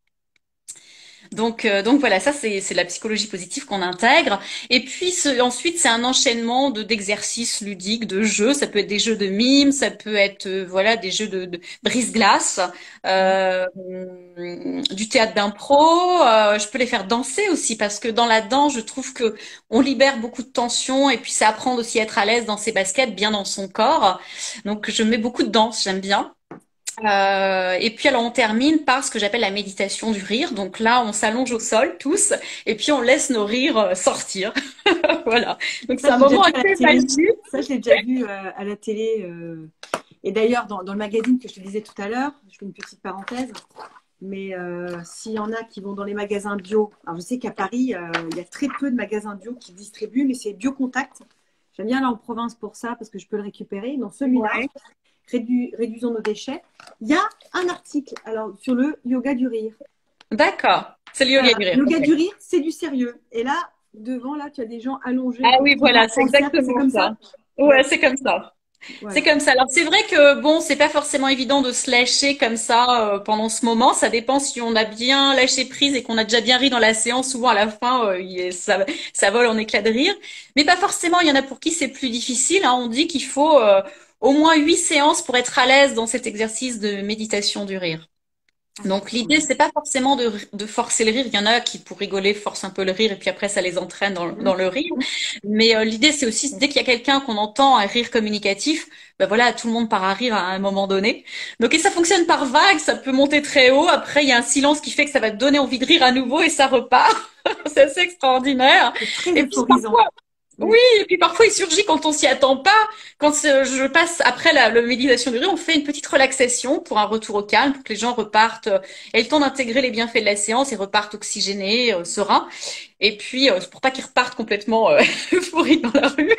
Donc voilà, ça c'est la psychologie positive qu'on intègre. Et puis ensuite c'est un enchaînement d'exercices ludiques, de jeux. Ça peut être des jeux de mime, ça peut être voilà des jeux de brise-glace, Mhm. euh, du théâtre d'impro. Je peux les faire danser aussi parce que dans la danse, je trouve que on libère beaucoup de tensions et puis ça apprend aussi à être à l'aise dans ses baskets, bien dans son corps. Donc je mets beaucoup de danse, j'aime bien. Et puis alors on termine par ce que j'appelle la méditation du rire. Donc là, on s'allonge au sol tous et puis on laisse nos rires sortir. Voilà. Donc c'est Ça, un j'ai déjà moment vu à la assez télé. magique. Ça, je l'ai déjà vu à la télé. Et d'ailleurs, dans le magazine que je te disais tout à l'heure, je fais une petite parenthèse, mais s'il y en a qui vont dans les magasins bio, alors je sais qu'à Paris, il y a très peu de magasins bio qui distribuent, mais c'est Bio Contact. J'aime bien aller en province pour ça parce que je peux le récupérer. Dans celui-là, Ouais. réduisons nos déchets. Il y a un article alors, sur le yoga du rire. D'accord. C'est le yoga Voilà. du rire. Yoga Ok. du rire, c'est du sérieux. Et là, devant, là, tu as des gens allongés, Ah oui, effectivement, voilà, c'est en cercle. C'est exactement comme ça. ça? Ouais, Ouais, c'est comme ça. C'est voilà. comme ça. Alors c'est vrai que bon, c'est pas forcément évident de se lâcher comme ça pendant ce moment. Ça dépend si on a bien lâché prise et qu'on a déjà bien ri dans la séance. Souvent à la fin, ça vole en éclats de rire. Mais pas forcément. Il y en a pour qui c'est plus difficile, hein. On dit qu'il faut au moins 8 séances pour être à l'aise dans cet exercice de méditation du rire. Ah, Donc l'idée, ouais. c'est pas forcément de forcer le rire. Il y en a qui, pour rigoler, forcent un peu le rire et puis après ça les entraîne dans Mhm. le rire. Mais l'idée, c'est aussi dès qu'il y a quelqu'un qu'on entend un rire communicatif, ben voilà, tout le monde part à rire à un moment donné. Donc et ça fonctionne par vagues. Ça peut monter très haut. Après, il y a un silence qui fait que ça va te donner envie de rire à nouveau et ça repart. C'est assez extraordinaire. C'est très Et puis euphorisant. parfois, Mm. oui, et puis parfois il surgit quand on s'y attend pas. Quand je passe après la méditation du rire, on fait une petite relaxation pour un retour au calme, pour que les gens repartent, aient le temps d'intégrer les bienfaits de la séance et repartent oxygénés, sereins. Et puis pour pas qu'ils repartent complètement euphoriques dans la rue.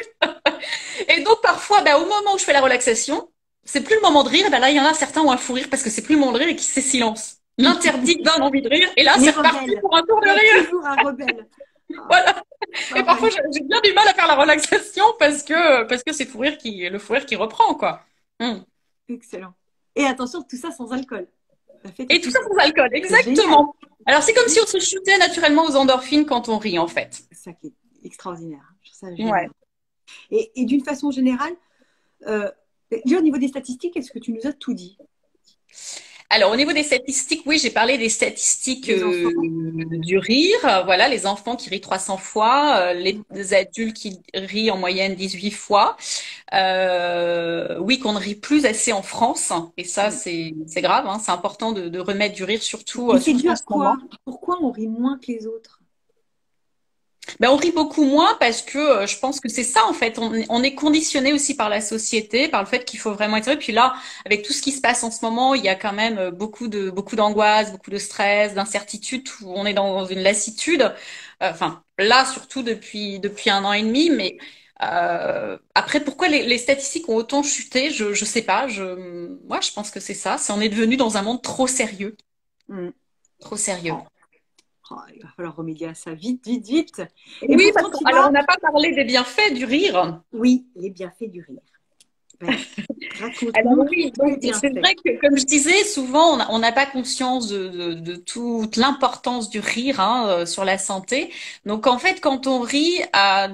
Et donc parfois, bah, au moment où je fais la relaxation, c'est plus le moment de rire. Et ben là, il y en a certains ont un fou rire parce que c'est plus le moment de rire et qui c'est silence. L'interdit donne envie de rire. Et là, Les c'est reparti rebelles. pour un tour Il de y a rire. toujours un rebelle. Ah, Voilà. Et parfois, pareil. j'ai bien du mal à faire la relaxation parce que c'est le fou rire qui reprend, quoi. Hmm. Excellent. Et attention, tout ça sans alcool. Ça fait Et tout tout ça seul. sans alcool, C'est génial. exactement. Alors, c'est comme si on se shootait naturellement aux endorphines quand on rit, en fait. C'est ça qui est extraordinaire. Je trouve ça Ouais. génial. Et d'une façon générale, euh, Au niveau des statistiques, est-ce que tu nous as tout dit? Alors, au niveau des statistiques, oui, j'ai parlé des statistiques Les enfants? du rire. Voilà, les enfants qui rient 300 fois, les adultes qui rient en moyenne 18 fois. Oui, qu'on ne rit plus assez en France. Et ça, Mm. c'est grave, hein. C'est important de remettre du rire, surtout, Et c'est surtout dû en à ce moment. quoi? Pourquoi on rit moins que les autres? Ben, on rit beaucoup moins parce que je pense que c'est ça en fait. On est conditionné aussi par la société, par le fait qu'il faut vraiment être heureux. Puis là, avec tout ce qui se passe en ce moment, il y a quand même beaucoup d'angoisse, beaucoup de stress, d'incertitude. Où on est dans une lassitude. Enfin, là surtout depuis un an et demi. Mais après, pourquoi les statistiques ont autant chuté? Je sais pas. Moi, je pense que c'est ça. C'est on est devenu dans un monde trop sérieux, Mm. trop sérieux. Oh, oh, il va falloir remédier à ça vite, vite, vite. Et Oui, parce pourtant, que tu alors vois, on n'a pas parlé des bienfaits du rire. oui, les bienfaits du rire. Vas-y, Alors raconte-nous oui, tous les donc c'est bienfaits. vrai que comme je disais, souvent on n'a pas conscience de toute l'importance du rire hein, sur la santé. Donc en fait, quand on rit,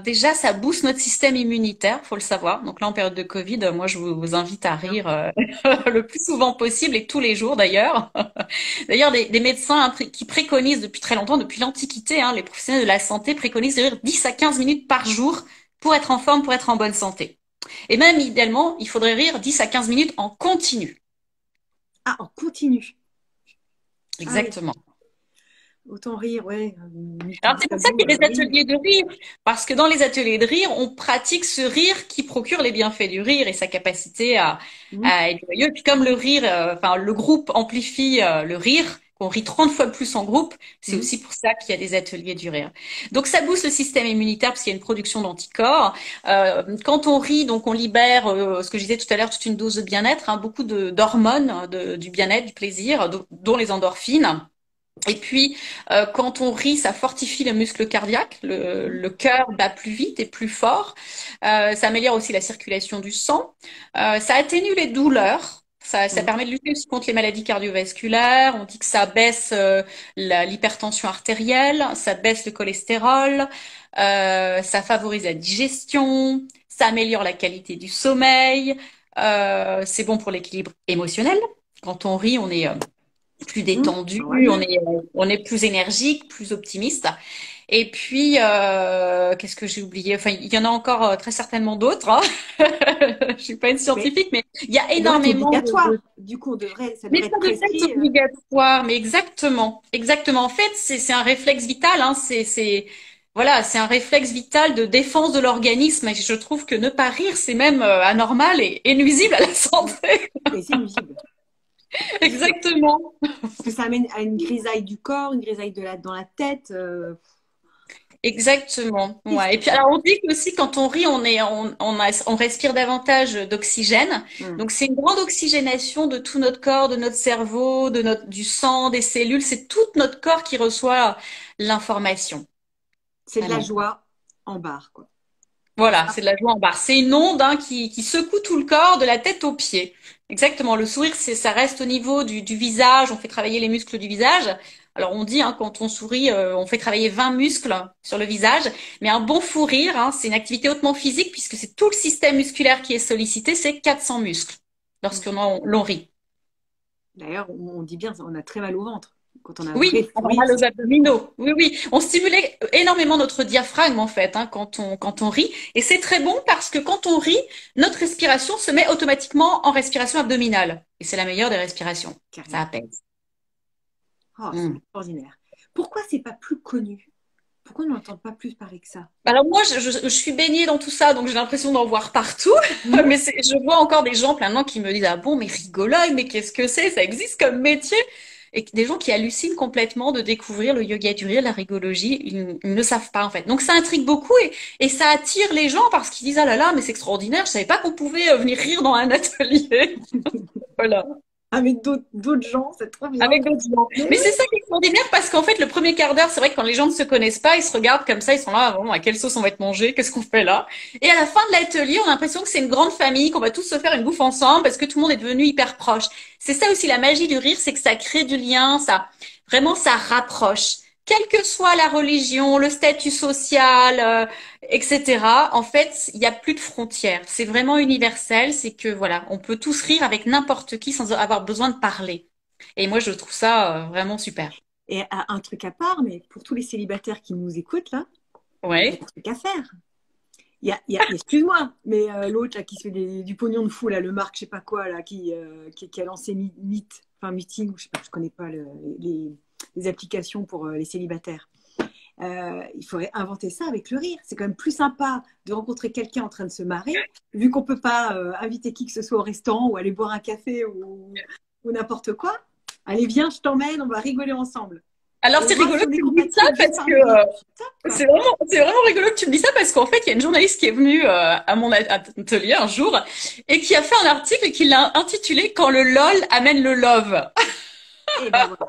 déjà ça booste notre système immunitaire, faut le savoir. Donc là en période de Covid, moi je vous invite à rire le plus souvent possible et tous les jours d'ailleurs. D'ailleurs, des médecins hein, qui préconisent depuis très longtemps, depuis l'Antiquité, hein, les professionnels de la santé préconisent de rire 10 à 15 minutes par jour pour être en forme, pour être en bonne santé. Et même idéalement, il faudrait rire 10 à 15 minutes en continu. Ah, on continue. Ah oui, Exactement. autant rire, ouais, Alors c'est pour ça qu'il y a des oui. ateliers de rire, parce que dans les ateliers de rire, on pratique ce rire qui procure les bienfaits du rire et sa capacité Mm. à être joyeux. Et puis comme le rire, enfin le groupe amplifie le rire, qu'on rit 30 fois plus en groupe, c'est Mm. aussi pour ça qu'il y a des ateliers du rire. Donc ça booste le système immunitaire parce qu'il y a une production d'anticorps. Quand on rit, donc on libère, ce que je disais tout à l'heure, toute une dose de bien-être, hein, beaucoup d'hormones du bien-être, du plaisir, dont les endorphines. Et puis, quand on rit, ça fortifie le muscle cardiaque, le cœur bat plus vite et plus fort. Ça améliore aussi la circulation du sang. Ça atténue les douleurs. Ça Mm. permet de lutter aussi contre les maladies cardiovasculaires. On dit que ça baisse l'hypertension artérielle, ça baisse le cholestérol, ça favorise la digestion, ça améliore la qualité du sommeil. C'est bon pour l'équilibre émotionnel. Quand on rit, on est plus Mm. détendu, On va mieux. on est plus énergique, plus optimiste. Et puis, qu'est-ce que j'ai oublié? Enfin, il y en a encore très certainement d'autres. Hein. Je suis pas une Mais scientifique, mais il y a ça devrait être énormément obligatoire. Du coup, ça Mais devrait ça être devrait être prescrit. obligatoire. Mais exactement, exactement. En fait, c'est un réflexe vital. Hein. Voilà, c'est un réflexe vital de défense de l'organisme. Et je trouve que ne pas rire, c'est même anormal et nuisible à la Mm. santé. Et c'est nuisible, c'est sûr. Exactement. Parce que ça amène à une grisaille du corps, une grisaille dans la tête. Exactement. Qu'est-ce Ouais. Et que puis ça? alors on dit que aussi quand on rit, on respire davantage d'oxygène. Mm. Donc c'est une grande oxygénation de tout notre corps, de notre cerveau, du sang, des cellules. C'est tout notre corps qui reçoit l'information. C'est de la Vraiment. joie en barre, quoi. C'est Voilà, ça? c'est de la joie en barre. C'est une onde hein, qui secoue tout le corps, de la tête aux pieds. Exactement. Le sourire, ça reste au niveau du visage. On fait travailler les muscles du visage. Alors on dit hein, quand on sourit, on fait travailler 20 muscles sur le visage. Mais un bon fou rire, hein, c'est une activité hautement physique puisque c'est tout le système musculaire qui est sollicité. C'est 400 muscles Mm. l'on rit. D'ailleurs, on dit bien, on a très mal au ventre quand on a un vrai Oui, fou on a rire. mal aux abdominaux. Oui, oui. On stimulait énormément notre diaphragme, en fait, hein, quand on rit. Et c'est très bon parce que quand on rit, notre respiration se met automatiquement en respiration abdominale. Et c'est la meilleure des respirations. Ça Carrément. apaise. Oh, c'est Mm. extraordinaire. Pourquoi c'est pas plus connu? Pourquoi on n'entend pas plus parler que ça? Alors moi, je suis baignée dans tout ça, donc j'ai l'impression d'en voir partout. Mhm. Mais je vois encore des gens maintenant qui me disent, ah bon, mais rigologue, mais qu'est-ce que c'est? Ça existe comme métier? Et des gens qui hallucinent complètement de découvrir le yoga du rire, la rigologie, ils ne savent pas en fait. Donc ça intrigue beaucoup et ça attire les gens parce qu'ils disent, ah là là, mais c'est extraordinaire, je savais pas qu'on pouvait venir rire dans un atelier. Voilà. Avec d'autres gens, c'est trop bien. Avec d'autres gens. Mais Mais oui. c'est ça qui est extraordinaire parce qu'en fait, le premier quart d'heure, c'est vrai que quand les gens ne se connaissent pas, ils se regardent comme ça, ils sont là, ah bon, à quelle sauce on va être mangé, qu'est-ce qu'on fait là? Et à la fin de l'atelier, on a l'impression que c'est une grande famille, qu'on va tous se faire une bouffe ensemble parce que tout le monde est devenu hyper proche. C'est ça aussi la magie du rire, c'est que ça crée du lien, vraiment ça rapproche. quelle que soit la religion, le statut social, etc. En fait, il n'y a plus de frontières. C'est vraiment universel. C'est que voilà, on peut tous rire avec n'importe qui sans avoir besoin de parler. Et moi, je trouve ça vraiment super. Et un truc à part, mais pour tous les célibataires qui nous écoutent là, il y a Ouais. un truc à faire. Excuse-moi, mais l'autre là qui se fait du pognon de fou là, le Marc, je sais pas quoi là, qui a lancé Meet, enfin Meeting, je sais pas, je connais pas les applications pour les célibataires. Il faudrait inventer ça avec le rire. C'est quand même plus sympa de rencontrer quelqu'un en train de se marrer, vu qu'on peut pas inviter qui que ce soit au restaurant ou aller boire un café ou n'importe quoi. Allez, viens, je t'emmène, on va rigoler ensemble. Alors, Et c'est voir rigolo si on que est tu me dises ça compatible juste parce par que le rire. Top, quoi. c'est vraiment rigolo que tu me dises ça parce qu'en fait, il y a une journaliste qui est venue à mon atelier un jour et qui a fait un article qui l'a intitulé Quand le LOL amène le love. Et ben voilà.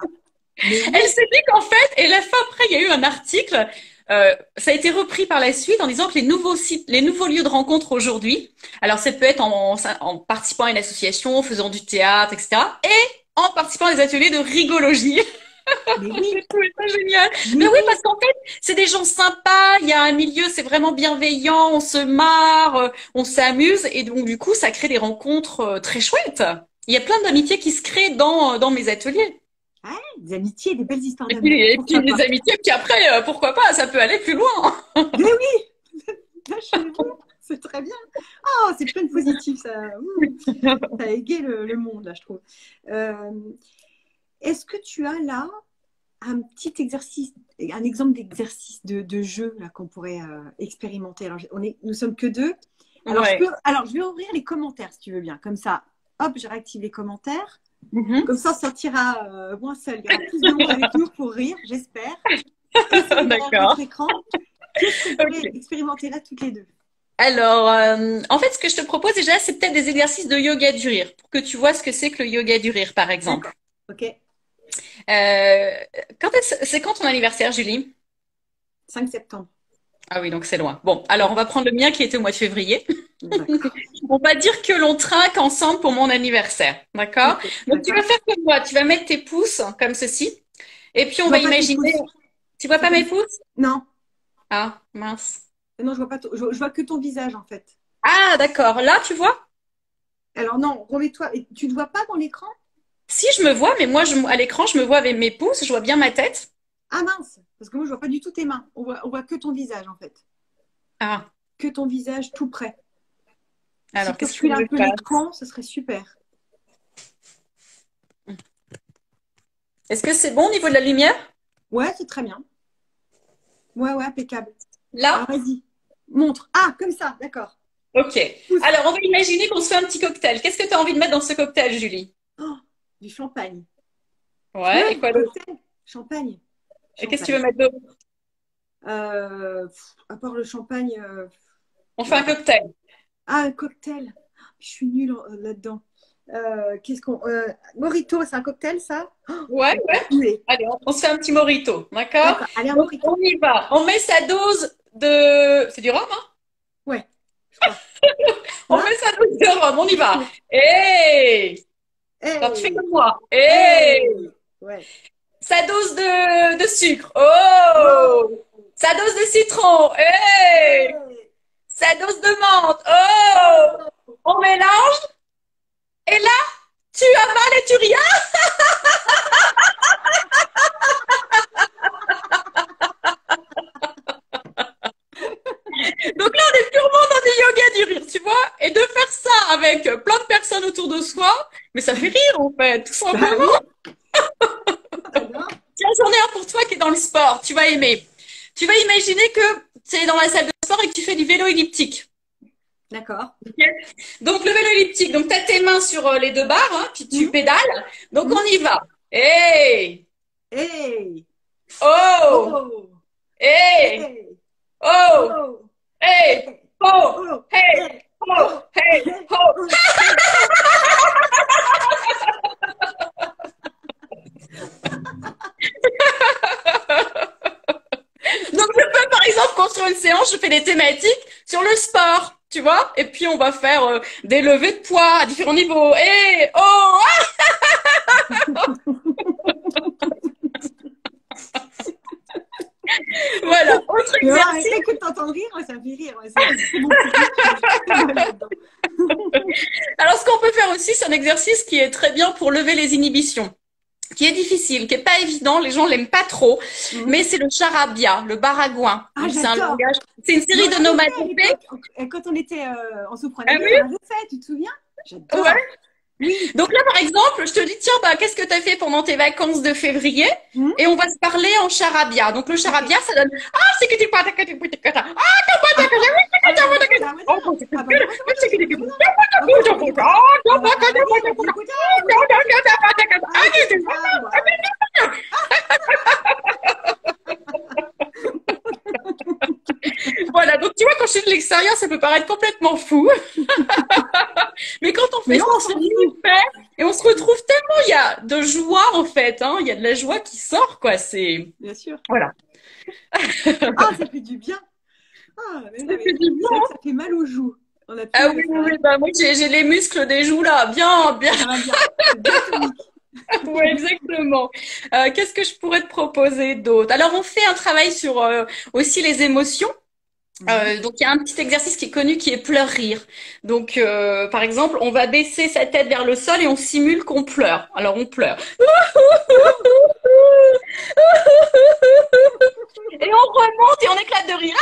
Mais oui, Elle s'est dit qu'en fait, et la fin après, il y a eu un article, ça a été repris par la suite en disant que les nouveaux sites, les nouveaux lieux de rencontre aujourd'hui, alors ça peut être en participant à une association, en faisant du théâtre, etc., et en participant à des ateliers de rigologie. mais oui, J'ai trouvé ça génial. mais Mais oui, oui. parce qu'en fait, c'est des gens sympas, il y a un milieu, c'est vraiment bienveillant, on se marre, on s'amuse, et donc du coup, ça crée des rencontres très chouettes. Il y a plein d'amitiés qui se créent dans mes ateliers. Ouais, des amitiés, des belles histoires Et d'amour. puis, et puis Pourquoi des pas? amitiés, puis après, pourquoi pas, ça peut aller plus loin. Mais oui, lâchez-vous, c'est très bien. Oh, c'est plein de positif, ça. Ça égaye le monde, là, je trouve. Euh, Est-ce que tu as là un petit exercice, un exemple d'exercice de jeu là qu'on pourrait expérimenter? Alors, nous sommes que deux. Ouais. Alors, je vais ouvrir les commentaires si tu veux bien. Comme ça, hop, je réactive les commentaires. Mhm. Comme ça, on sortira moins seul. Il y aura plus de monde avec nous pour rire, j'espère. Et c'est derrière D'accord. votre écran. Qu'est-ce qu'on pourrait Ok. expérimenter là toutes les deux? Alors, en fait, ce que je te propose déjà, c'est peut-être des exercices de yoga du rire, pour que tu vois ce que c'est que le yoga du rire, par exemple. D'accord. Ok. Euh, c'est quand ton anniversaire, Julie? 5 septembre. Ah oui, donc c'est loin. Bon, alors on va prendre le mien qui était au mois de février. D'accord. On va dire que l'on trinque ensemble pour mon anniversaire, d'accord? Ok. Donc tu D'accord. vas faire comme moi, tu vas mettre tes pouces comme ceci, et puis Je on va vois pas tes imaginer. pouces. Tu vois C'est pas comme mes ça. pouces? Non. Ah, mince. Non, je vois pas. Je vois que ton visage en fait. Ah, d'accord. Là, tu vois? Alors non, remets-toi. Et tu ne vois pas dans l'écran? Si je me vois, mais moi, à l'écran, je me vois avec mes pouces, je vois bien ma tête. Ah mince. Parce que moi, je vois pas du tout tes mains. On voit que ton visage en fait. Ah, Que ton visage tout près. Si alors tu qu'est-ce que recules je un vais peu faire? l'écran, ce serait super. Est-ce que c'est bon au niveau de la lumière? Ouais, c'est très bien. Ouais, ouais, impeccable. Alors Là? vas-y. Montre. Ah, comme ça, d'accord. Ok. Pousse. Alors, on va imaginer qu'on se fait un petit cocktail. Qu'est-ce que tu as envie de mettre dans ce cocktail, Julie? Oh, du champagne. Ouais, et quoi d'autre? Cocktail. Champagne. Et qu'est-ce que tu veux Champagne. mettre d'autre? À part le champagne, On fait un bah, cocktail. ah, un cocktail. Je suis nulle là-dedans. Mojito, c'est un cocktail, ça? Oh, Ouais, je vais ouais. tuer. Allez, on se fait un petit morito, d'accord? D'accord, allez, un Donc, mojito. on y va. On met sa dose de... C'est du rhum, hein? Ouais, je crois. On Là? met sa dose de rhum, on y va. Ouais. Hey! Alors, tu fais Hey! comme moi. Hey! Hey! Ouais. Sa dose de sucre. Oh! Oh! Sa dose de citron. Hey! Hey! Sa dose de menthe. Oh! Oh! On mélange. Et là, tu avales et tu rien. Donc là, on est purement dans du yoga du rire, tu vois? Et de faire ça avec plein de personnes autour de soi, mais ça fait rire, en fait, tout Bah simplement. oui, j'adore. Tiens, j'en ai un pour toi qui est dans le sport. Tu vas aimer. Tu vas imaginer que tu es dans la salle de sport et que tu fais du vélo elliptique. D'accord. Ok. Donc, le vélo elliptique, donc tu as tes mains sur les deux barres, hein, puis tu Mhm, pédales. Donc, mhm. on y va. Hey! Hey! Oh! Oh! Hey! Hey! Oh! Oh! Hey! Hey! Oh! Oh! Hey! Hey! Oh! Oh! Hey! Hey! Oh! Oh! Hey! Donc, je peux, par exemple, construire une séance, je fais des thématiques sur le sport, tu vois? Et puis, on va faire des levées de poids à différents niveaux. Et, oh! Mais voilà, exercices. rien que de t'entendre rire, ouais, ça me fait rire. Ouais, c'est mon public, je suis mal là-dedans. Alors, ce qu'on peut faire aussi, c'est un exercice qui est très bien pour lever les inhibitions, qui est difficile, qui est pas évident, les gens l'aiment pas trop, Mhm. mais c'est le charabia, le baragouin. Ah, Donc, c'est un j'adore. langage, c'est une Mais série on de l'avait fait à nomatopées. l'époque, quand on était en Ah soprano, oui? on l'avait fait, tu te souviens? Ouais. J'adore. Oui. Donc là, par exemple, je te dis, tiens, bah, qu'est-ce que tu as fait pendant tes vacances de février? Mhm. Et on va se parler en charabia. Donc le Ok. charabia, ça donne, ah, c'est que tu pas, Ah, ah bah, ah bah, ah bah, ah bah, ah bah, voilà, donc tu vois, quand je suis de l'extérieur, ça peut paraître complètement fou. Mais quand on mais fait non, ça, on c'est se pas fou. fait et on se retrouve tellement, il y a de joie en fait, hein. Il y a de la joie qui sort, quoi. C'est, Bien sûr. voilà. Ah, ça fait du bien. Ah, mais Ça non, fait mais du c'est vrai bien. que ça fait mal aux joues. On a Ah plus, oui, c'est oui, vrai. oui, bah moi j'ai les muscles des joues là, bien, bien. Ça va bien. C'est bien tonique. Ouais, exactement. Qu'est-ce que je pourrais te proposer d'autre? Alors on fait un travail sur aussi les émotions. Mhm. Donc il y a un petit exercice qui est connu qui est pleur-rire. Donc par exemple, on va baisser sa tête vers le sol et on simule qu'on pleure. Alors on pleure. Et on remonte et on éclate de rire.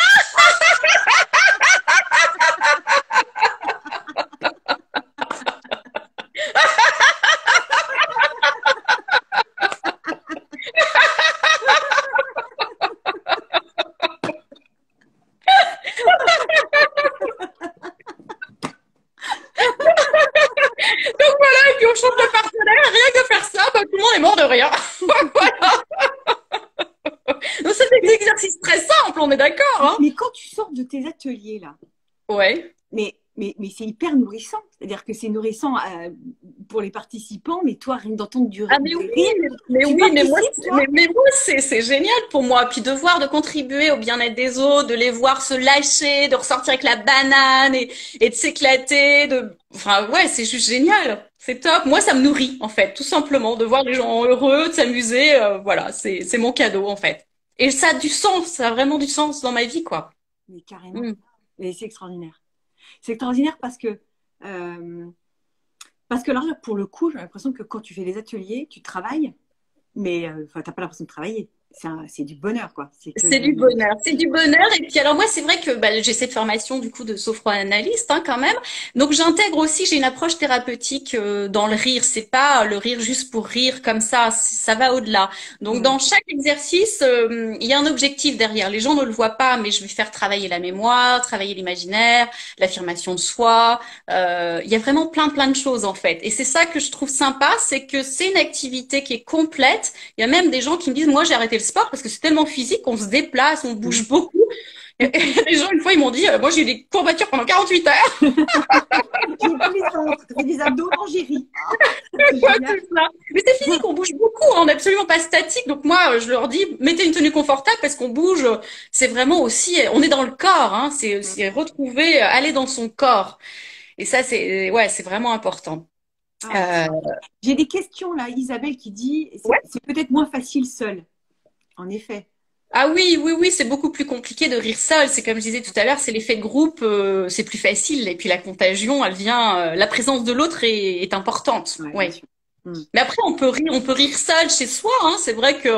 Donc voilà, et puis on change de partenaire. Rien que de faire ça, bah, tout le monde est mort de rire. Voilà. Donc c'est des exercices très simples, on est d'accord, hein? Mais quand tu sors de tes ateliers, là, Ouais. mais c'est hyper nourrissant. C'est-à-dire que c'est nourrissant pour les participants, mais toi, rien que d'entendre Ah du mais oui, rire, mais tu oui, mais moi, participes, toi? mais moi c'est génial pour moi. Puis de voir, de contribuer au bien-être des autres, de les voir se lâcher, de ressortir avec la banane et de s'éclater, enfin ouais, c'est juste génial. C'est top. Moi, ça me nourrit en fait, tout simplement, de voir les gens heureux, de s'amuser. Voilà, c'est mon cadeau en fait. Et ça a du sens, ça a vraiment du sens dans ma vie, quoi. Mais carrément. Mm. Et c'est extraordinaire. C'est extraordinaire euh, parce que là, pour le coup, j'ai l'impression que quand tu fais des ateliers, tu travailles, mais enfin, t'as pas l'impression de travailler. C'est du bonheur, quoi. C'est que C'est du du. bonheur, c'est du bonheur. Et puis alors moi, c'est vrai que bah, j'ai cette formation du coup de sophroanalyste hein, quand même. Donc j'intègre aussi, j'ai une approche thérapeutique dans le rire. C'est pas le rire juste pour rire comme ça va au-delà. Donc Mm. dans chaque exercice, il y a un objectif derrière. Les gens ne le voient pas, mais je vais faire travailler la mémoire, travailler l'imaginaire, l'affirmation de soi. Il y a vraiment plein de choses en fait. Et c'est ça que je trouve sympa, c'est que c'est une activité qui est complète. Il y a même des gens qui me disent, moi, j'ai arrêté le sport parce que c'est tellement physique, on se déplace, on Mm. bouge beaucoup. Et les gens, une fois, ils m'ont dit, moi, j'ai eu des courbatures pendant 48 heures. J'ai tous les sens. Tu fais des abdos en gérie. Ah, c'est Ouais, génial. c'est ça. Mais c'est physique, on bouge beaucoup, hein, on n'est absolument pas statique. Donc moi, je leur dis, mettez une tenue confortable parce qu'on bouge. C'est vraiment aussi, on est dans le corps, hein, c'est retrouver, aller dans son corps. Et ça, ouais, c'est vraiment important. Ah, Euh, j'ai des questions là. Isabelle qui dit, ouais. c'est peut-être moins facile seul. En effet. Ah oui, oui, oui, c'est beaucoup plus compliqué de rire seul. C'est comme je disais tout à l'heure, c'est l'effet de groupe, c'est plus facile. Et puis la contagion, elle vient, la présence de l'autre est importante. Ouais, bien Ouais. sûr. Mm. Mais après, on peut rire seul chez soi. Hein. C'est vrai que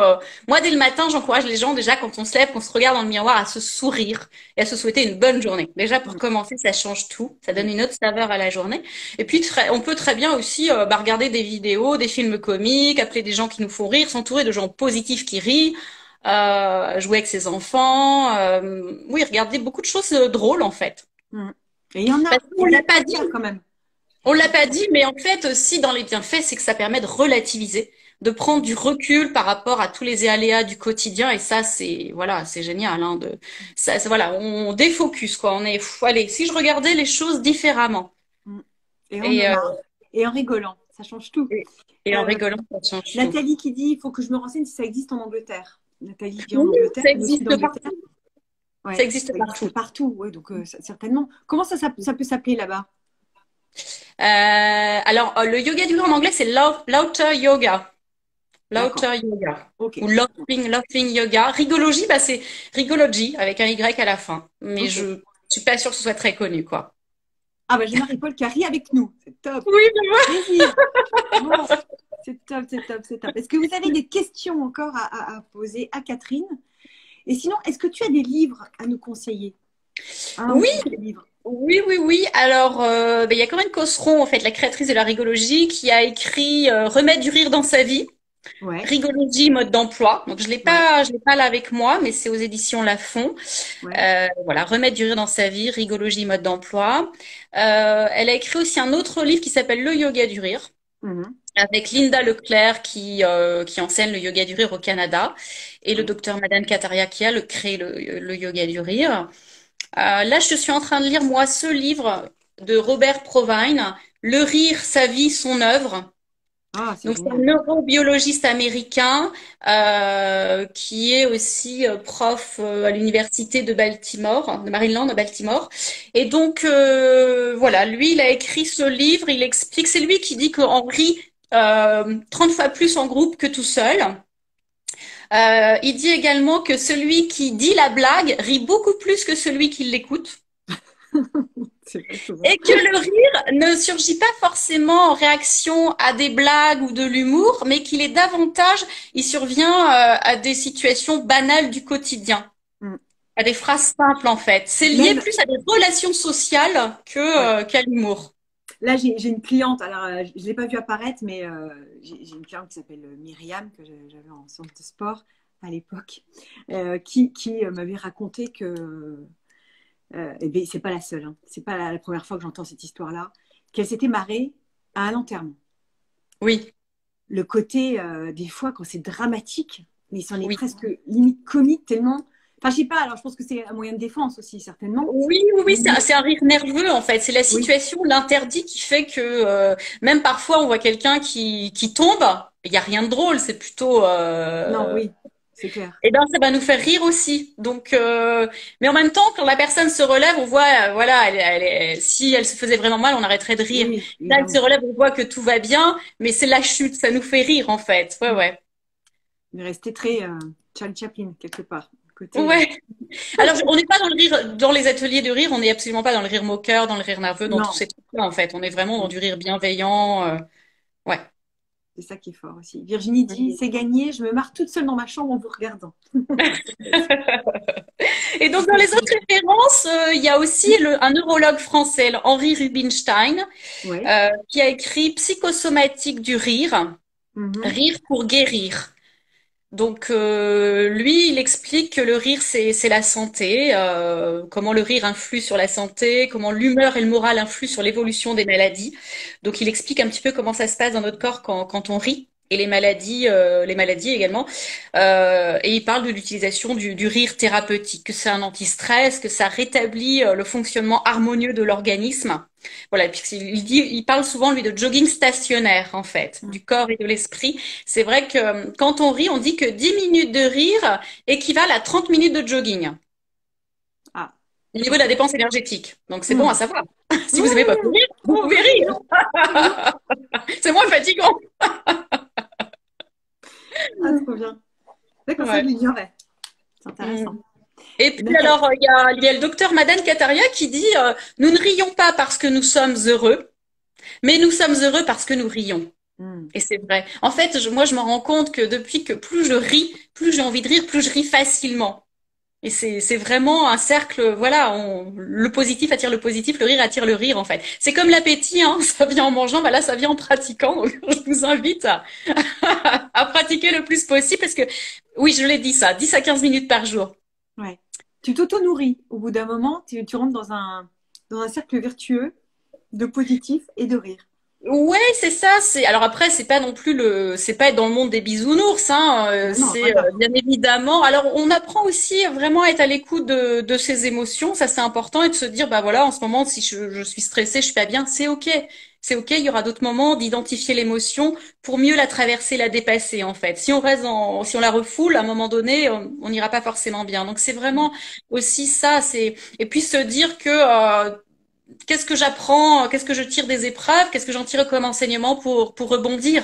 moi, dès le matin, j'encourage les gens déjà quand on se lève, qu'on se regarde dans le miroir, à se sourire et à se souhaiter une bonne journée. Déjà pour Mm. commencer, ça change tout. Ça Mm. donne une autre saveur à la journée. Et puis, on peut très bien aussi bah, regarder des vidéos, des films comiques, appeler des gens qui nous font rire, s'entourer de gens positifs qui rient. Jouer avec ses enfants, oui, regarder beaucoup de choses drôles en fait. Mm. Et il y en a. Parce qu'on l'a pas Il dit, y en a quand même. on l'a pas dit, mais en fait aussi dans les bienfaits, c'est que ça permet de relativiser, de prendre du recul par rapport à tous les aléas du quotidien et ça c'est voilà, c'est génial hein, voilà, on défocus quoi, on est allez, si je regardais les choses différemment Mm. Et en, et et en rigolant, ça change tout. et, et en Euh, rigolant, ça change tout. Nathalie qui dit, il faut que je me renseigne si ça existe en Angleterre. Nathalie vit en Oui, Angleterre, ça le sud existe d'Angleterre. partout. Ça Ouais, existe ça partout. existe partout. Ouais, donc certainement. Comment ça peut s'appeler là-bas? Alors le yoga du rire en anglais c'est laughter yoga. D'accord. Laughter Yoga. Ok. Ou Laughing Yoga. Rigologie, bah c'est Rigology avec un Y à la fin. Mais Ok. je suis pas sûre que ce soit très connu, quoi. Ah bah j'ai Marie-Paul qui rit avec nous. C'est top. Oui, Ça fait plaisir. Bon, c'est top, c'est top, c'est top. Est-ce que vous avez des questions encore à poser à Catherine? Et sinon, est-ce que tu as des livres à nous conseiller? Un ou oui, plusieurs livres. oui. Alors, il y a Corinne Cosseron, en fait, la créatrice de la rigologie, qui a écrit Remettre du rire dans sa vie. Ouais, Rigologie, mode d'emploi. Donc, ouais, je l'ai pas là avec moi, mais c'est aux éditions Lafon. ouais. Voilà, Remettre du rire dans sa vie, rigologie, mode d'emploi. Elle a écrit aussi un autre livre qui s'appelle Le yoga du rire, Mhm, avec Linda Leclerc qui enseigne le yoga du rire au Canada, et le ouais. docteur Madan Kataria qui a créé le yoga du rire. Là, je suis en train de lire, moi, ce livre de Robert Provine, Le rire, sa vie, son œuvre. Ah, c'est Donc, c'est un génial. neurobiologiste américain qui est aussi prof à l'université de Baltimore, de Maryland, à Baltimore. Et donc, voilà, lui, il a écrit ce livre. Il explique, c'est lui qui dit qu'on rit 30 fois plus en groupe que tout seul. Il dit également que celui qui dit la blague rit beaucoup plus que celui qui l'écoute. C'est vrai, souvent. Et que le rire ne surgit pas forcément en réaction à des blagues ou de l'humour, mais qu'il est davantage, il survient à des situations banales du quotidien, Mm. à des phrases simples en fait. C'est lié Même, plus à des relations sociales ouais. qu'à l'humour. Là, j'ai une cliente, alors je ne l'ai pas vue apparaître, mais j'ai une cliente qui s'appelle Myriam, que j'avais en séance de sport à l'époque, qui m'avait raconté que, et bien, c'est pas la seule, hein, c'est pas la première fois que j'entends cette histoire-là, qu'elle s'était marrée à un enterrement. Oui, Le côté, des fois, quand c'est dramatique, mais c'en est oui. presque limite comique tellement. Enfin, je sais pas, alors je pense que c'est un moyen de défense aussi, certainement. Oui, Mais c'est un rire nerveux en fait. C'est la oui, situation, l'interdit qui fait que même parfois on voit quelqu'un qui tombe, il n'y a rien de drôle, c'est plutôt non, oui, c'est clair. eh ben, ça va nous faire rire aussi. Donc, mais en même temps, quand la personne se relève, on voit, voilà, si elle se faisait vraiment mal, on arrêterait de rire. Oui, Là, elle se évidemment. relève, on voit que tout va bien, mais c'est la chute, ça nous fait rire en fait. Ouais, Mm. ouais, Il est resté très Charlie Chaplin, quelque part. Côté, ouais. Alors, on n'est pas dans le rire, dans les ateliers de rire, on n'est absolument pas dans le rire moqueur, dans le rire nerveux, dans tous non, ces trucs-là en fait. On est vraiment dans mm, du rire bienveillant. Ouais. c'est ça qui est fort aussi. Virginie dit, c'est gagné, je me marre toute seule dans ma chambre en vous regardant. Et donc, dans les autres références, il y a aussi un neurologue français, Henri Rubinstein, Ouais. qui a écrit Psychosomatique du rire, Mhm. rire pour guérir. Donc, lui, il explique que le rire, c'est la santé, comment le rire influe sur la santé, comment l'humeur et le moral influent sur l'évolution des maladies. Donc, il explique un petit peu comment ça se passe dans notre corps quand on rit. Et les maladies également. Et il parle de l'utilisation du rire thérapeutique, que c'est un anti-stress, que ça rétablit le fonctionnement harmonieux de l'organisme. Voilà, puisqu'il dit, il parle souvent lui de jogging stationnaire en fait, Mm. du corps et de l'esprit. C'est vrai que quand on rit, on dit que 10 minutes de rire équivalent à 30 minutes de jogging Ah, au niveau de la ok. dépense énergétique. Donc c'est bon à Mm. savoir. Si vous aimez pas Mm. courir, vous On pouvez rit. rire. Oui. C'est moins fatigant. Ah, trop bien. D'accord, ça, je Ouais. l'ignorais. C'est Mm. intéressant. Et Et puis donc, alors, il y a le docteur Madan Kataria qui dit nous ne rions pas parce que nous sommes heureux, mais nous sommes heureux parce que nous rions. mm. Et c'est vrai. En fait, moi, je me rends compte que depuis que plus je ris, plus j'ai envie de rire, plus je ris facilement. Et c'est vraiment un cercle, voilà, le positif attire le positif, le rire attire le rire, en fait. C'est comme l'appétit, hein, ça vient en mangeant, bah là, ça vient en pratiquant. Donc, je vous invite à pratiquer le plus possible parce que, oui, je l'ai dit ça, 10 à 15 minutes par jour. Ouais. Tu t'auto-nourris. Au bout d'un moment, tu rentres dans un cercle vertueux de positif et de rire. Ouais, c'est ça. Alors après, c'est pas non plus c'est pas être dans le monde des bisounours, hein. Ben non, C'est voilà. bien évidemment. Alors on apprend aussi vraiment à être à l'écoute de ses émotions. Ça c'est important et de se dire bah voilà, en ce moment si je suis stressée, je suis pas bien, c'est ok. C'est ok. Il y aura d'autres moments d'identifier l'émotion pour mieux la traverser, la dépasser en fait. Si on la refoule, à un moment donné, on n'ira pas forcément bien. Donc c'est vraiment aussi ça. Et puis se dire que qu'est-ce que j'apprends, qu'est-ce que je tire des épreuves, qu'est-ce que j'en tire comme enseignement pour rebondir.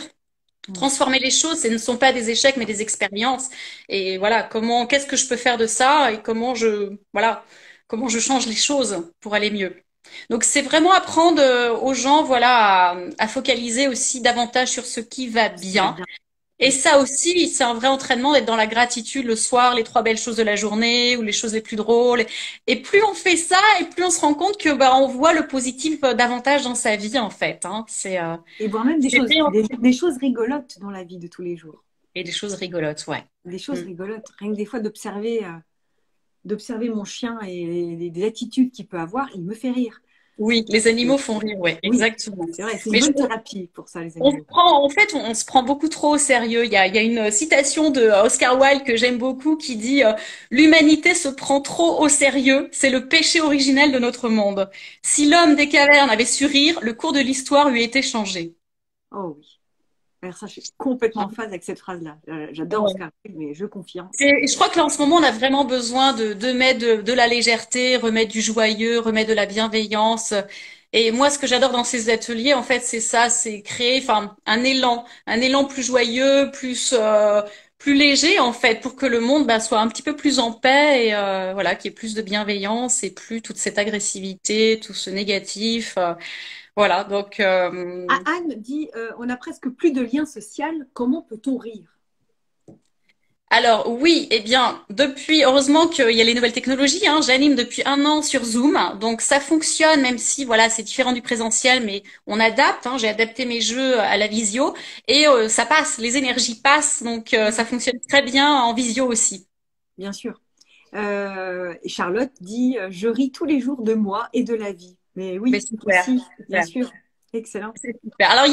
Mm. transformer les choses, ce ne sont pas des échecs, mais des expériences. Et voilà, qu'est-ce que je peux faire de ça et voilà, comment je change les choses pour aller mieux. Donc c'est vraiment apprendre aux gens, voilà, à focaliser aussi davantage sur ce qui va Ce qui va bien. bien. Et ça aussi, c'est un vrai entraînement d'être dans la gratitude le soir, les trois belles choses de la journée ou les choses les plus drôles. Et plus on fait ça, et plus on se rend compte que bah on voit le positif davantage dans sa vie en fait. Hein. Et voire même C'est bien. des choses rigolotes dans la vie de tous les jours. Et des choses rigolotes, ouais. Des choses Mm. rigolotes. Rien que des fois d'observer mon chien et des attitudes qu'il peut avoir, il me fait rire. Oui, les animaux font rire, ouais, Oui, exactement. c'est vrai, c'est une Mais bonne thérapie pour ça, les on se animaux. prend, en fait, on se prend beaucoup trop au sérieux. Il y a une citation de Oscar Wilde que j'aime beaucoup qui dit l'humanité se prend trop au sérieux, c'est le péché originel de notre monde. Si l'homme des cavernes avait su rire, le cours de l'histoire eût été changé. Oh oui. Alors ça, je suis complètement en phase avec cette phrase-là. J'adore Ouais. Oscar Wilde, mais je confirme. Je crois que là, en ce moment, on a vraiment besoin de mettre de la légèreté, remettre du joyeux, remettre de la bienveillance. Et moi, ce que j'adore dans ces ateliers, en fait, c'est ça, c'est créer, enfin, un élan plus joyeux, plus léger, en fait, pour que le monde, bah, soit un petit peu plus en paix et voilà, qu'il y ait plus de bienveillance et plus toute cette agressivité, tout ce négatif. Voilà, donc. Ah, Anne dit, on n'a presque plus de lien social. Comment peut-on rire? Alors oui, eh bien, heureusement qu'il y a les nouvelles technologies, hein, j'anime depuis 1 an sur Zoom, donc ça fonctionne, même si voilà, c'est différent du présentiel, mais on adapte, hein, j'ai adapté mes jeux à la visio, et ça passe, les énergies passent, donc ça fonctionne très bien en visio aussi. Bien sûr. Et Charlotte dit, je ris tous les jours de moi et de la vie. Mais Mais oui, super, aussi, bien super. sûr. Excellent. C'est super. Alors,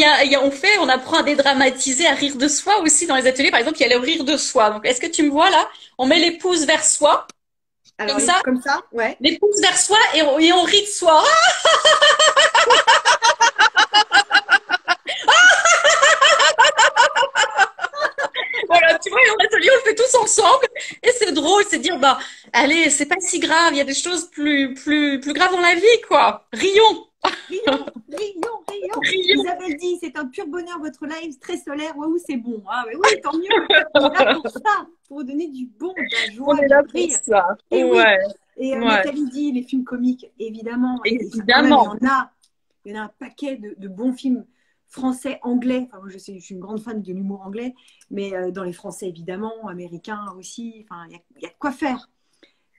on apprend à dédramatiser, à rire de soi aussi dans les ateliers. Par exemple, il y a le rire de soi. Donc, est-ce que tu me vois là? On met les pouces vers soi, Alors, comme ça, comme ça, ouais. les pouces vers soi et on rit de soi. Voilà, tu vois, en atelier, on le fait tous ensemble. Et c'est drôle, c'est de dire, bah, allez, c'est pas si grave, il y a des choses plus graves dans la vie, quoi. Rions, Rions, rions, rions. rions. Isabelle dit, c'est un pur bonheur votre live, très solaire. Waouh, c'est bon. Ah, mais oui, tant mieux. On est là pour ça, pour donner du bon, de la On joie, est du là pour rire. ça. Et oui. Ouais, Et ouais, Nathalie dit, les films comiques, évidemment. Et ça, quand même, évidemment. il y en a un paquet de bons films français, anglais. Enfin, moi, je suis une grande fan de l'humour anglais, mais dans les français, évidemment, américains aussi. Enfin, il y a de quoi faire.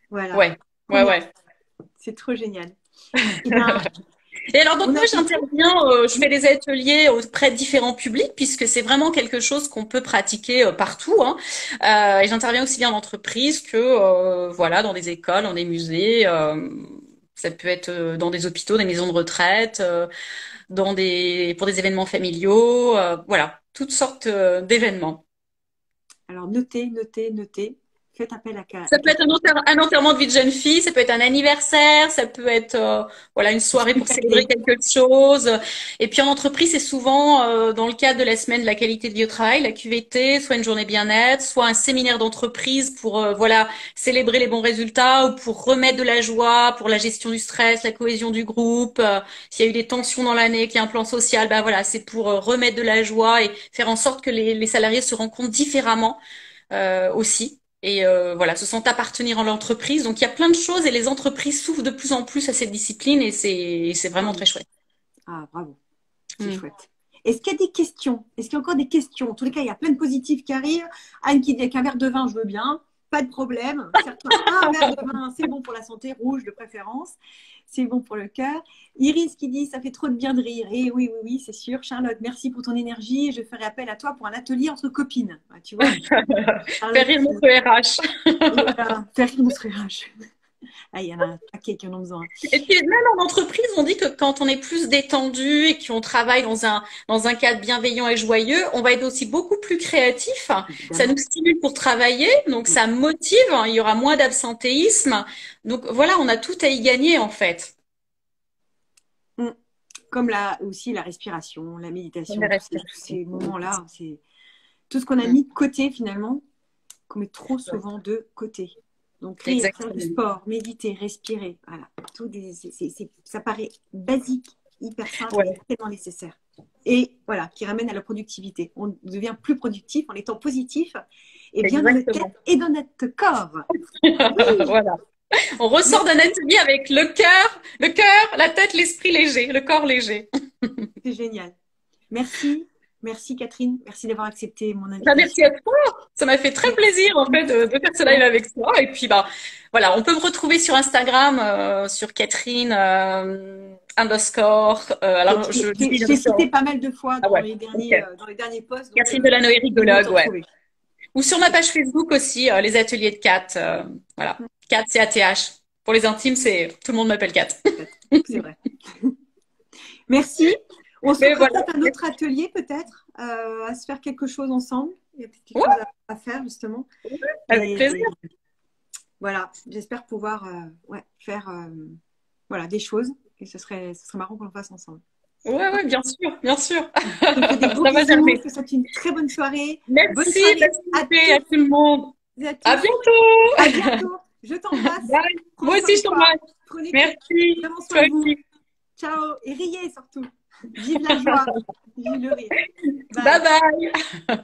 Voilà. Ouais, ouais, Combien? ouais. C'est trop génial. Eh ben, Et alors, donc on moi, a fait tout. j'interviens, je fais des ateliers auprès de différents publics, puisque c'est vraiment quelque chose qu'on peut pratiquer partout, hein. Et j'interviens aussi bien en entreprise que, voilà, dans des écoles, dans des musées. Ça peut être dans des hôpitaux, des maisons de retraite, pour des événements familiaux, voilà, toutes sortes d'événements. Alors, notez, notez, notez. Faites appel Ça à peut être Catherine. un enterrement de vie de jeune fille, ça peut être un anniversaire, ça peut être voilà une soirée pour Super célébrer idée. quelque chose. Et puis en entreprise, c'est souvent dans le cadre de la semaine de la qualité de vie au travail, la QVT, soit une journée bien-être, soit un séminaire d'entreprise pour voilà célébrer les bons résultats ou pour remettre de la joie, pour la gestion du stress, la cohésion du groupe. S'il y a eu des tensions dans l'année, qu'il y a un plan social, ben voilà, c'est pour remettre de la joie et faire en sorte que les salariés se rencontrent différemment aussi. Et voilà, se sentent appartenir à l'entreprise. Donc il y a plein de choses et les entreprises s'ouvrent de plus en plus à cette discipline et c'est vraiment Bravo. très chouette. Ah, bravo. C'est Mm. chouette. Est-ce qu'il y a des questions? Est-ce qu'il y a encore des questions? En tous les cas, il y a plein de positifs qui arrivent. Anne qui dit qu'un verre de vin, je veux bien. Pas de problème. Certains, un verre de vin, c'est bon pour la santé, rouge de préférence. C'est bon pour le cœur. Iris qui dit, ça fait trop de bien de rire. Et oui, oui, oui, c'est sûr. Charlotte, merci pour ton énergie. Je ferai appel à toi pour un atelier entre copines. Ah, tu vois, Faire Charlotte, rire notre RH. voilà, faire rire notre RH. Ah, il y en a un paquet qui en ont besoin. Et puis même en entreprise, on dit que quand on est plus détendu et qu'on travaille dans un cadre bienveillant et joyeux, on va être aussi beaucoup plus créatif. Ça nous Évidemment. stimule pour travailler, donc Mm. ça motive. Il y aura moins d'absentéisme. Donc voilà, on a tout à y gagner en fait. Mm. Comme aussi la respiration, la Comme la méditation, tous respiration. ces moments-là, c'est tout ce qu'on a Mm. mis de côté finalement, qu'on met trop Ouais, souvent de côté. Donc rire, faire du exactement. sport, méditer, respirer, voilà. Ça paraît basique, hyper simple, mais Ouais. tellement nécessaire. et voilà, qui ramène à la productivité. On devient plus productif en étant positif et bien dans notre tête et dans notre corps. Oui. Voilà. On ressort d'un atelier avec le cœur, la tête, l'esprit léger, le corps léger. C'est génial. Merci. Merci Catherine. Merci d'avoir accepté mon Bah, merci invitation. à toi. Ça m'a fait très plaisir en fait de faire ce live avec toi. Et puis bah voilà, on peut me retrouver sur Instagram sur Catherine underscore. Alors Je dis bien l'ai sûr. cité pas mal de fois Ah dans ouais. les Ok. derniers posts. Donc, Catherine Delanoë tout le monde rigologue, peut ouais. retrouver. Ou sur ma page Facebook aussi, les ateliers de Cat. Voilà. Cat, c'est ATH. Pour les intimes, c'est tout le monde m'appelle Cat. C'est vrai. Merci. On se Mais fera voilà. peut-être un autre atelier, peut-être, à se faire quelque chose ensemble. Il y a peut-être quelque Ouais, chose à faire, justement. avec Et plaisir. voilà, j'espère pouvoir faire voilà, des choses. Et ce serait marrant qu'on le fasse ensemble. Ouais, bien sûr, bien sûr. Je te fais des gros Ça va bisous. germer. Je te souhaite une très bonne soirée. Bonne Merci, soirée merci à à tout le monde. toutes et à À tous. bientôt. À bientôt. Je t'embrasse. Bye. Prends Moi soin aussi, de je toi. t'embrasse. Prenez Merci. vraiment soin Toi de vous. aussi. Ciao. Et riez surtout. Vive la joie. Vive le rire. Bye Bye. bye.